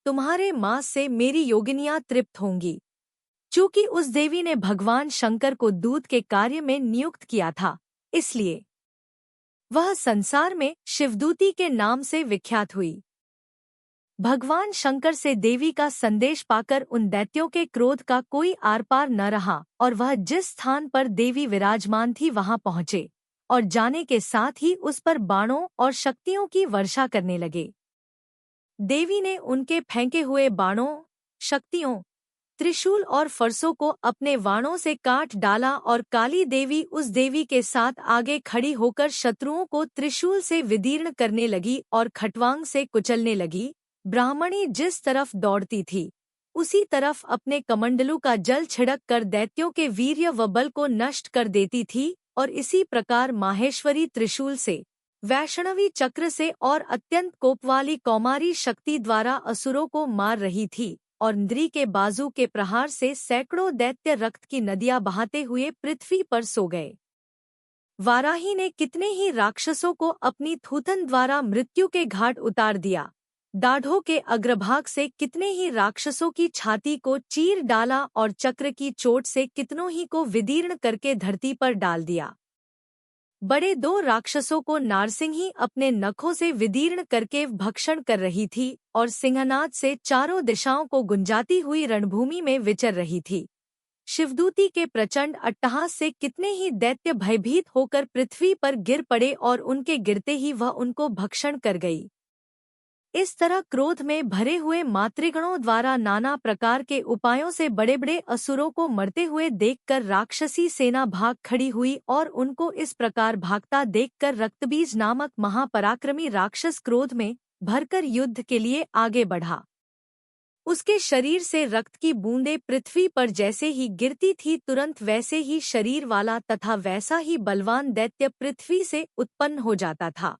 तुम्हारे मांस से मेरी योगिनियां तृप्त होंगी। चूंकि उस देवी ने भगवान शंकर को दूत के कार्य में नियुक्त किया था, इसलिए वह संसार में शिवदूती के नाम से विख्यात हुई। भगवान शंकर से देवी का संदेश पाकर उन दैत्यों के क्रोध का कोई आर पार न रहा और वह जिस स्थान पर देवी विराजमान थी वहां पहुंचे और जाने के साथ ही उस पर बाणों और शक्तियों की वर्षा करने लगे। देवी ने उनके फेंके हुए बाणों, शक्तियों, त्रिशूल और फरसों को अपने वाणों से काट डाला और काली देवी उस देवी के साथ आगे खड़ी होकर शत्रुओं को त्रिशूल से विदीर्ण करने लगी और खटवांग से कुचलने लगी। ब्राह्मणी जिस तरफ दौड़ती थी उसी तरफ अपने कमंडलू का जल छिड़क कर दैत्यों के वीर्य व बल को नष्ट कर देती थी और इसी प्रकार माहेश्वरी त्रिशूल से, वैष्णवी चक्र से और अत्यंत कोपवाली कौमारी शक्ति द्वारा असुरों को मार रही थी और इंद्री के बाजू के प्रहार से सैकड़ों दैत्य रक्त की नदियां बहाते हुए पृथ्वी पर सो गए। वाराही ने कितने ही राक्षसों को अपनी थूथन द्वारा मृत्यु के घाट उतार दिया। दाढ़ों के अग्रभाग से कितने ही राक्षसों की छाती को चीर डाला और चक्र की चोट से कितनों ही को विदीर्ण करके धरती पर डाल दिया। बड़े दो राक्षसों को नारसिंही अपने नखों से विदीर्ण करके भक्षण कर रही थी और सिंहनाद से चारों दिशाओं को गुंजाती हुई रणभूमि में विचर रही थी। शिवदूती के प्रचंड अट्टहास से कितने ही दैत्य भयभीत होकर पृथ्वी पर गिर पड़े और उनके गिरते ही वह उनको भक्षण कर गई। इस तरह क्रोध में भरे हुए मातृगणों द्वारा नाना प्रकार के उपायों से बड़े बड़े असुरों को मरते हुए देखकर राक्षसी सेना भाग खड़ी हुई और उनको इस प्रकार भागता देखकर रक्तबीज नामक महापराक्रमी राक्षस क्रोध में भरकर युद्ध के लिए आगे बढ़ा। उसके शरीर से रक्त की बूंदें पृथ्वी पर जैसे ही गिरती थी तुरंत वैसे ही शरीर वाला तथा वैसा ही बलवान दैत्य पृथ्वी से उत्पन्न हो जाता था।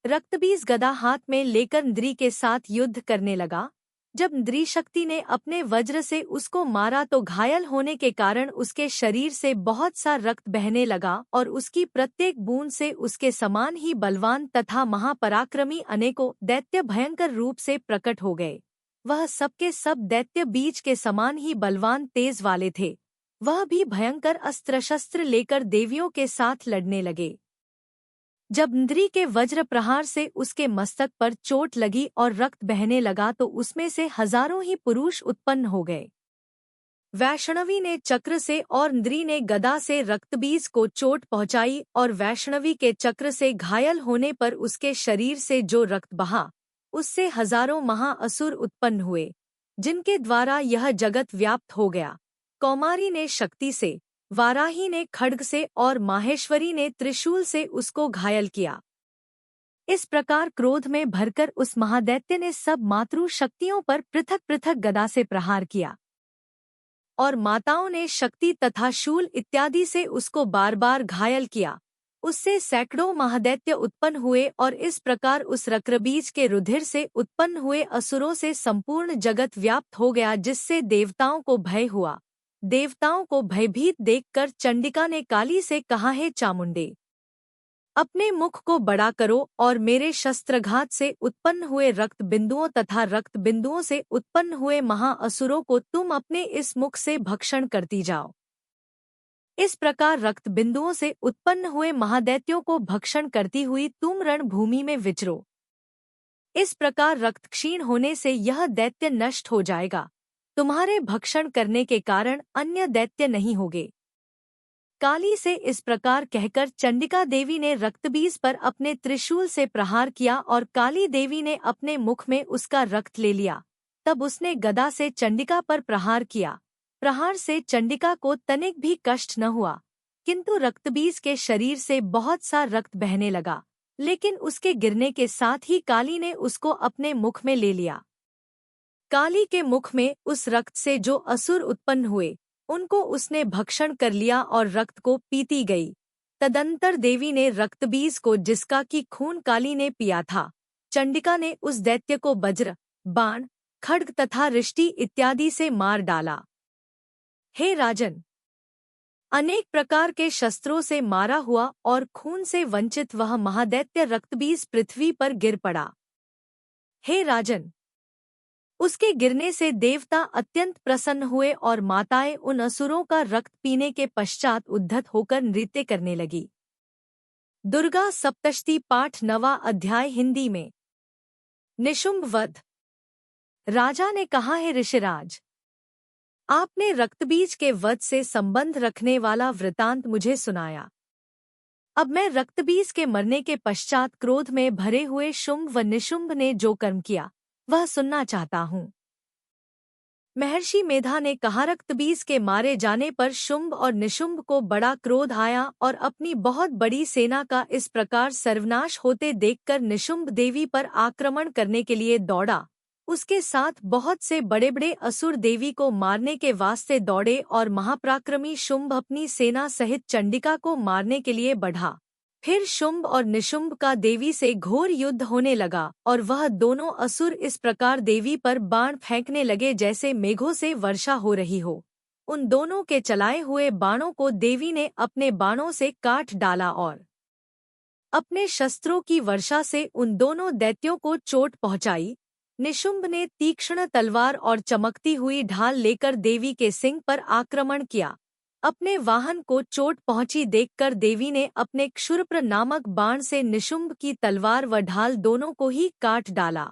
रक्तबीज गदा हाथ में लेकर इंद्री के साथ युद्ध करने लगा। जब इंद्री शक्ति ने अपने वज्र से उसको मारा तो घायल होने के कारण उसके शरीर से बहुत सा रक्त बहने लगा और उसकी प्रत्येक बूंद से उसके समान ही बलवान तथा महापराक्रमी अनेकों दैत्य भयंकर रूप से प्रकट हो गए। वह सबके सब दैत्य बीज के समान ही बलवान तेज वाले थे। वह भी भयंकर अस्त्र शस्त्र लेकर देवियों के साथ लड़ने लगे। जब इंद्री के वज्र प्रहार से उसके मस्तक पर चोट लगी और रक्त बहने लगा तो उसमें से हजारों ही पुरुष उत्पन्न हो गए। वैष्णवी ने चक्र से और इंद्री ने गदा से रक्तबीज को चोट पहुंचाई और वैष्णवी के चक्र से घायल होने पर उसके शरीर से जो रक्त बहा उससे हजारों महाअसुर उत्पन्न हुए, जिनके द्वारा यह जगत व्याप्त हो गया। कौमारी ने शक्ति से, वाराही ने खड्ग से और माहेश्वरी ने त्रिशूल से उसको घायल किया। इस प्रकार क्रोध में भरकर उस महादैत्य ने सब मातृ शक्तियों पर पृथक पृथक गदा से प्रहार किया और माताओं ने शक्ति तथा शूल इत्यादि से उसको बार बार घायल किया। उससे सैकड़ों महादैत्य उत्पन्न हुए और इस प्रकार उस रक्तबीज के रुधिर से उत्पन्न हुए असुरों से संपूर्ण जगत व्याप्त हो गया, जिससे देवताओं को भय हुआ। देवताओं को भयभीत देखकर चंडिका ने काली से कहा, हे चामुंडे, अपने मुख को बड़ा करो और मेरे शस्त्रघात से उत्पन्न हुए रक्त बिंदुओं तथा रक्त बिंदुओं से उत्पन्न हुए महाअसुरों को तुम अपने इस मुख से भक्षण करती जाओ। इस प्रकार रक्त बिंदुओं से उत्पन्न हुए महादैत्यों को भक्षण करती हुई तुम रणभूमि में विचरो। इस प्रकार रक्त क्षीण होने से यह दैत्य नष्ट हो जाएगा। तुम्हारे भक्षण करने के कारण अन्य दैत्य नहीं होंगे। काली से इस प्रकार कहकर चंडिका देवी ने रक्तबीज पर अपने त्रिशूल से प्रहार किया और काली देवी ने अपने मुख में उसका रक्त ले लिया। तब उसने गदा से चंडिका पर प्रहार किया। प्रहार से चंडिका को तनिक भी कष्ट न हुआ, किंतु रक्तबीज के शरीर से बहुत सा रक्त बहने लगा, लेकिन उसके गिरने के साथ ही काली ने उसको अपने मुख में ले लिया। काली के मुख में उस रक्त से जो असुर उत्पन्न हुए उनको उसने भक्षण कर लिया और रक्त को पीती गई। तदंतर देवी ने रक्तबीज को, जिसका की खून काली ने पिया था, चंडिका ने उस दैत्य को वज्र, बाण, खड्ग तथा रिष्टि इत्यादि से मार डाला। हे राजन, अनेक प्रकार के शस्त्रों से मारा हुआ और खून से वंचित वह महादैत्य रक्तबीज पृथ्वी पर गिर पड़ा। हे राजन, उसके गिरने से देवता अत्यंत प्रसन्न हुए और माताएं उन असुरों का रक्त पीने के पश्चात उद्धत होकर नृत्य करने लगी। दुर्गा सप्तशती पाठ 9वां अध्याय हिंदी में। निशुंभ वध। राजा ने कहा, है ऋषिराज, आपने रक्तबीज के वध से संबंध रखने वाला वृतांत मुझे सुनाया। अब मैं रक्तबीज के मरने के पश्चात क्रोध में भरे हुए शुंभ व निशुंभ ने जो कर्म किया वह सुनना चाहता हूँ। महर्षि मेधा ने कहा, रक्तबीज के मारे जाने पर शुंभ और निशुंभ को बड़ा क्रोध आया और अपनी बहुत बड़ी सेना का इस प्रकार सर्वनाश होते देखकर निशुंभ देवी पर आक्रमण करने के लिए दौड़ा। उसके साथ बहुत से बड़े बड़े असुर देवी को मारने के वास्ते दौड़े और महापराक्रमी शुंभ अपनी सेना सहित चंडिका को मारने के लिए बढ़ा। फिर शुंभ और निशुंभ का देवी से घोर युद्ध होने लगा और वह दोनों असुर इस प्रकार देवी पर बाण फेंकने लगे जैसे मेघों से वर्षा हो रही हो। उन दोनों के चलाए हुए बाणों को देवी ने अपने बाणों से काट डाला और अपने शस्त्रों की वर्षा से उन दोनों दैत्यों को चोट पहुंचाई। निशुंभ ने तीक्ष्ण तलवार और चमकती हुई ढाल लेकर देवी के सिंह पर आक्रमण किया। अपने वाहन को चोट पहुंची देखकर देवी ने अपने क्षुरप्र नामक बाण से निशुंभ की तलवार व ढाल दोनों को ही काट डाला।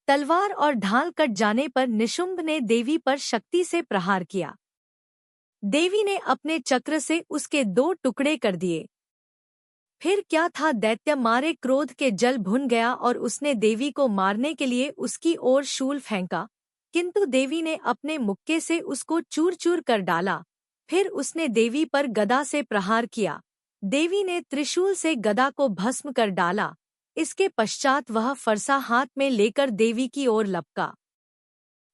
तलवार और ढाल कट जाने पर निशुंभ ने देवी पर शक्ति से प्रहार किया। देवी ने अपने चक्र से उसके 2 टुकड़े कर दिए। फिर क्या था, दैत्य मारे क्रोध के जल भुन गया और उसने देवी को मारने के लिए उसकी ओर शूल फेंका, किंतु देवी ने अपने मुक्के से उसको चूर चूर कर डाला। फिर उसने देवी पर गदा से प्रहार किया। देवी ने त्रिशूल से गदा को भस्म कर डाला। इसके पश्चात वह फरसा हाथ में लेकर देवी की ओर लपका।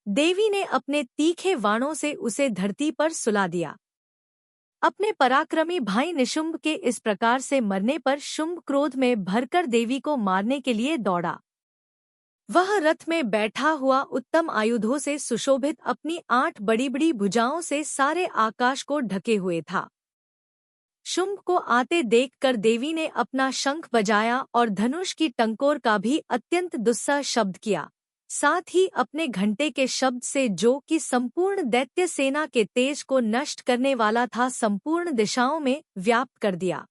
देवी ने अपने तीखे वाणों से उसे धरती पर सुला दिया। अपने पराक्रमी भाई निशुंभ के इस प्रकार से मरने पर शुंभ क्रोध में भरकर देवी को मारने के लिए दौड़ा। वह रथ में बैठा हुआ उत्तम आयुधों से सुशोभित अपनी 8 बड़ी बड़ी भुजाओं से सारे आकाश को ढके हुए था। शुंभ को आते देखकर देवी ने अपना शंख बजाया और धनुष की टंकोर का भी अत्यंत दुस्सह शब्द किया। साथ ही अपने घंटे के शब्द से, जो कि संपूर्ण दैत्य सेना के तेज को नष्ट करने वाला था, संपूर्ण दिशाओं में व्याप्त कर दिया।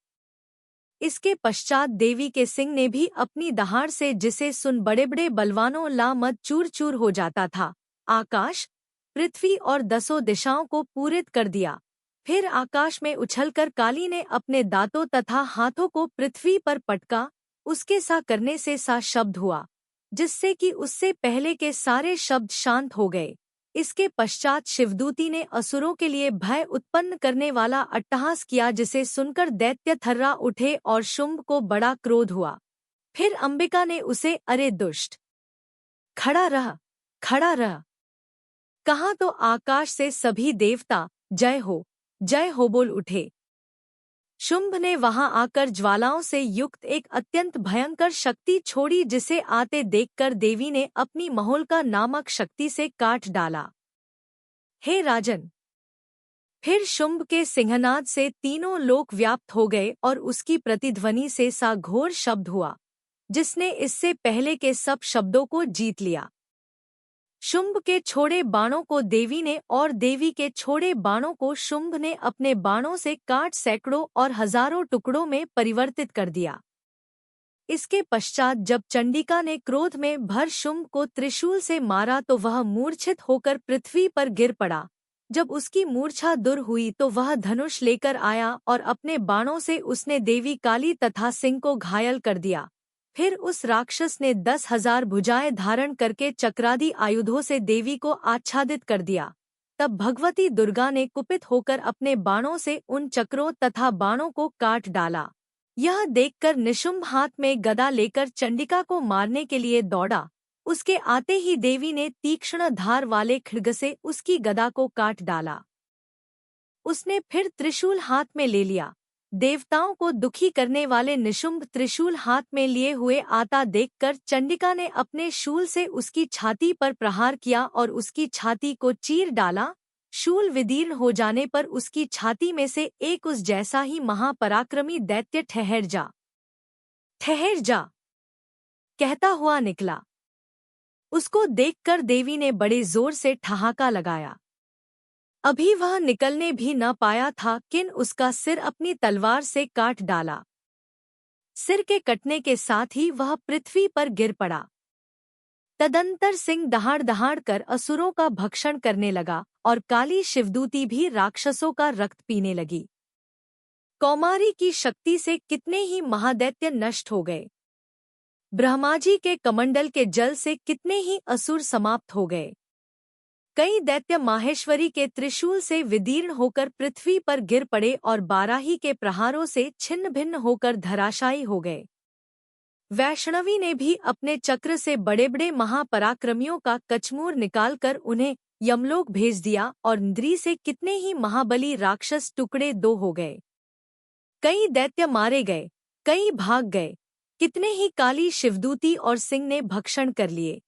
इसके पश्चात देवी के सिंह ने भी अपनी दहाड़ से, जिसे सुन बड़े बड़े बलवानों ला मत चूर चूर हो जाता था, आकाश, पृथ्वी और 10 दिशाओं को पूरित कर दिया। फिर आकाश में उछलकर काली ने अपने दांतों तथा हाथों को पृथ्वी पर पटका। उसके सा करने से सा शब्द हुआ, जिससे कि उससे पहले के सारे शब्द शांत हो गए। इसके पश्चात शिवदूती ने असुरों के लिए भय उत्पन्न करने वाला अट्टहास किया, जिसे सुनकर दैत्य थर्रा उठे और शुंभ को बड़ा क्रोध हुआ। फिर अंबिका ने उसे, अरे दुष्ट, खड़ा रह कहा तो आकाश से सभी देवता जय हो बोल उठे। शुंभ ने वहां आकर ज्वालाओं से युक्त एक अत्यंत भयंकर शक्ति छोड़ी, जिसे आते देखकर देवी ने अपनी महोल्का नामक शक्ति से काट डाला। हे राजन, फिर शुंभ के सिंहनाद से तीनों लोक व्याप्त हो गए और उसकी प्रतिध्वनि से सा घोर शब्द हुआ, जिसने इससे पहले के सब शब्दों को जीत लिया। शुंभ के छोड़े बाणों को देवी ने और देवी के छोड़े बाणों को शुंभ ने अपने बाणों से काट सैकड़ों और हजारों टुकड़ों में परिवर्तित कर दिया। इसके पश्चात जब चंडिका ने क्रोध में भर शुंभ को त्रिशूल से मारा तो वह मूर्छित होकर पृथ्वी पर गिर पड़ा। जब उसकी मूर्छा दूर हुई तो वह धनुष लेकर आया और अपने बाणों से उसने देवी काली तथा सिंह को घायल कर दिया। फिर उस राक्षस ने 10,000 भुजाएं धारण करके चक्रादि आयुधों से देवी को आच्छादित कर दिया। तब भगवती दुर्गा ने कुपित होकर अपने बाणों से उन चक्रों तथा बाणों को काट डाला। यह देखकर निशुंभ हाथ में गदा लेकर चंडिका को मारने के लिए दौड़ा। उसके आते ही देवी ने तीक्ष्ण धार वाले खड्ग से उसकी गदा को काट डाला। उसने फिर त्रिशूल हाथ में ले लिया। देवताओं को दुखी करने वाले निशुंभ त्रिशूल हाथ में लिए हुए आता देखकर चंडिका ने अपने शूल से उसकी छाती पर प्रहार किया और उसकी छाती को चीर डाला। शूल विदीर्ण हो जाने पर उसकी छाती में से एक उस जैसा ही महापराक्रमी दैत्य ठहर जा कहता हुआ निकला। उसको देखकर देवी ने बड़े जोर से ठहाका लगाया। अभी वह निकलने भी न पाया था किन उसका सिर अपनी तलवार से काट डाला। सिर के कटने के साथ ही वह पृथ्वी पर गिर पड़ा। तदंतर सिंह दहाड़ दहाड़ कर असुरों का भक्षण करने लगा और काली शिवदूती भी राक्षसों का रक्त पीने लगी। कौमारी की शक्ति से कितने ही महादैत्य नष्ट हो गए। ब्रह्माजी के कमंडल के जल से कितने ही असुर समाप्त हो गए। कई दैत्य माहेश्वरी के त्रिशूल से विदीर्ण होकर पृथ्वी पर गिर पड़े और बाराही के प्रहारों से छिन्न भिन्न होकर धराशायी हो गए। वैष्णवी ने भी अपने चक्र से बड़े बड़े महापराक्रमियों का कचमूर निकालकर उन्हें यमलोक भेज दिया और इंद्री से कितने ही महाबली राक्षस टुकड़े दो हो गए। कई दैत्य मारे गए, कई भाग गए, कितने ही काली शिवदूती और सिंह ने भक्षण कर लिए।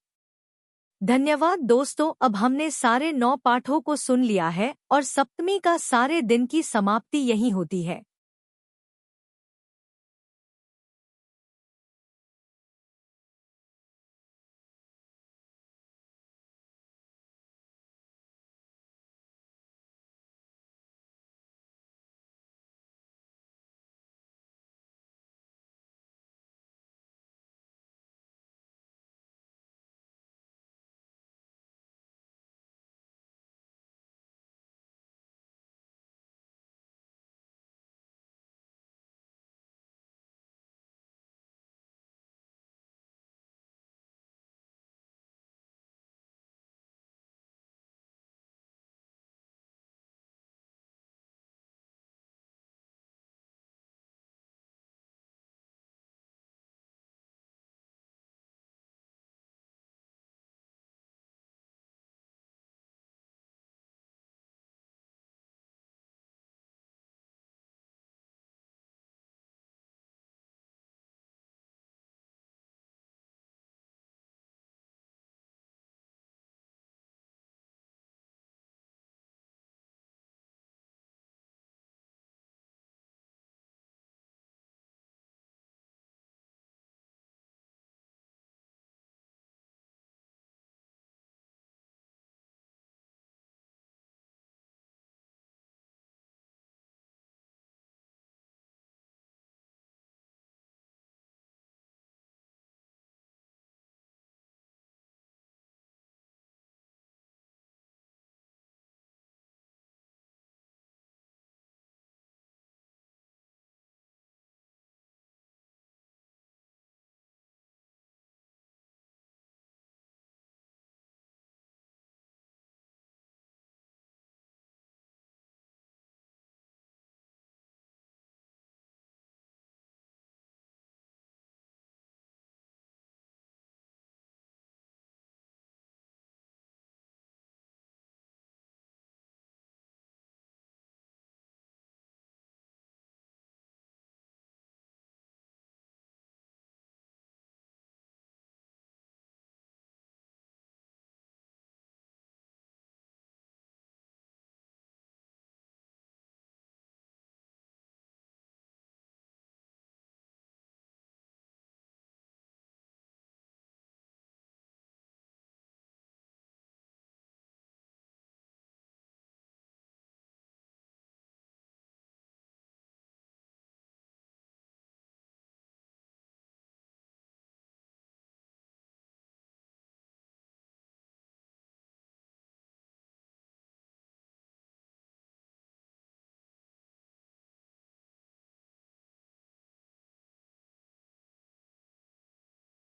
धन्यवाद दोस्तों, अब हमने सारे 9 पाठों को सुन लिया है और सप्तमी का सारे दिन की समाप्ति यही होती है।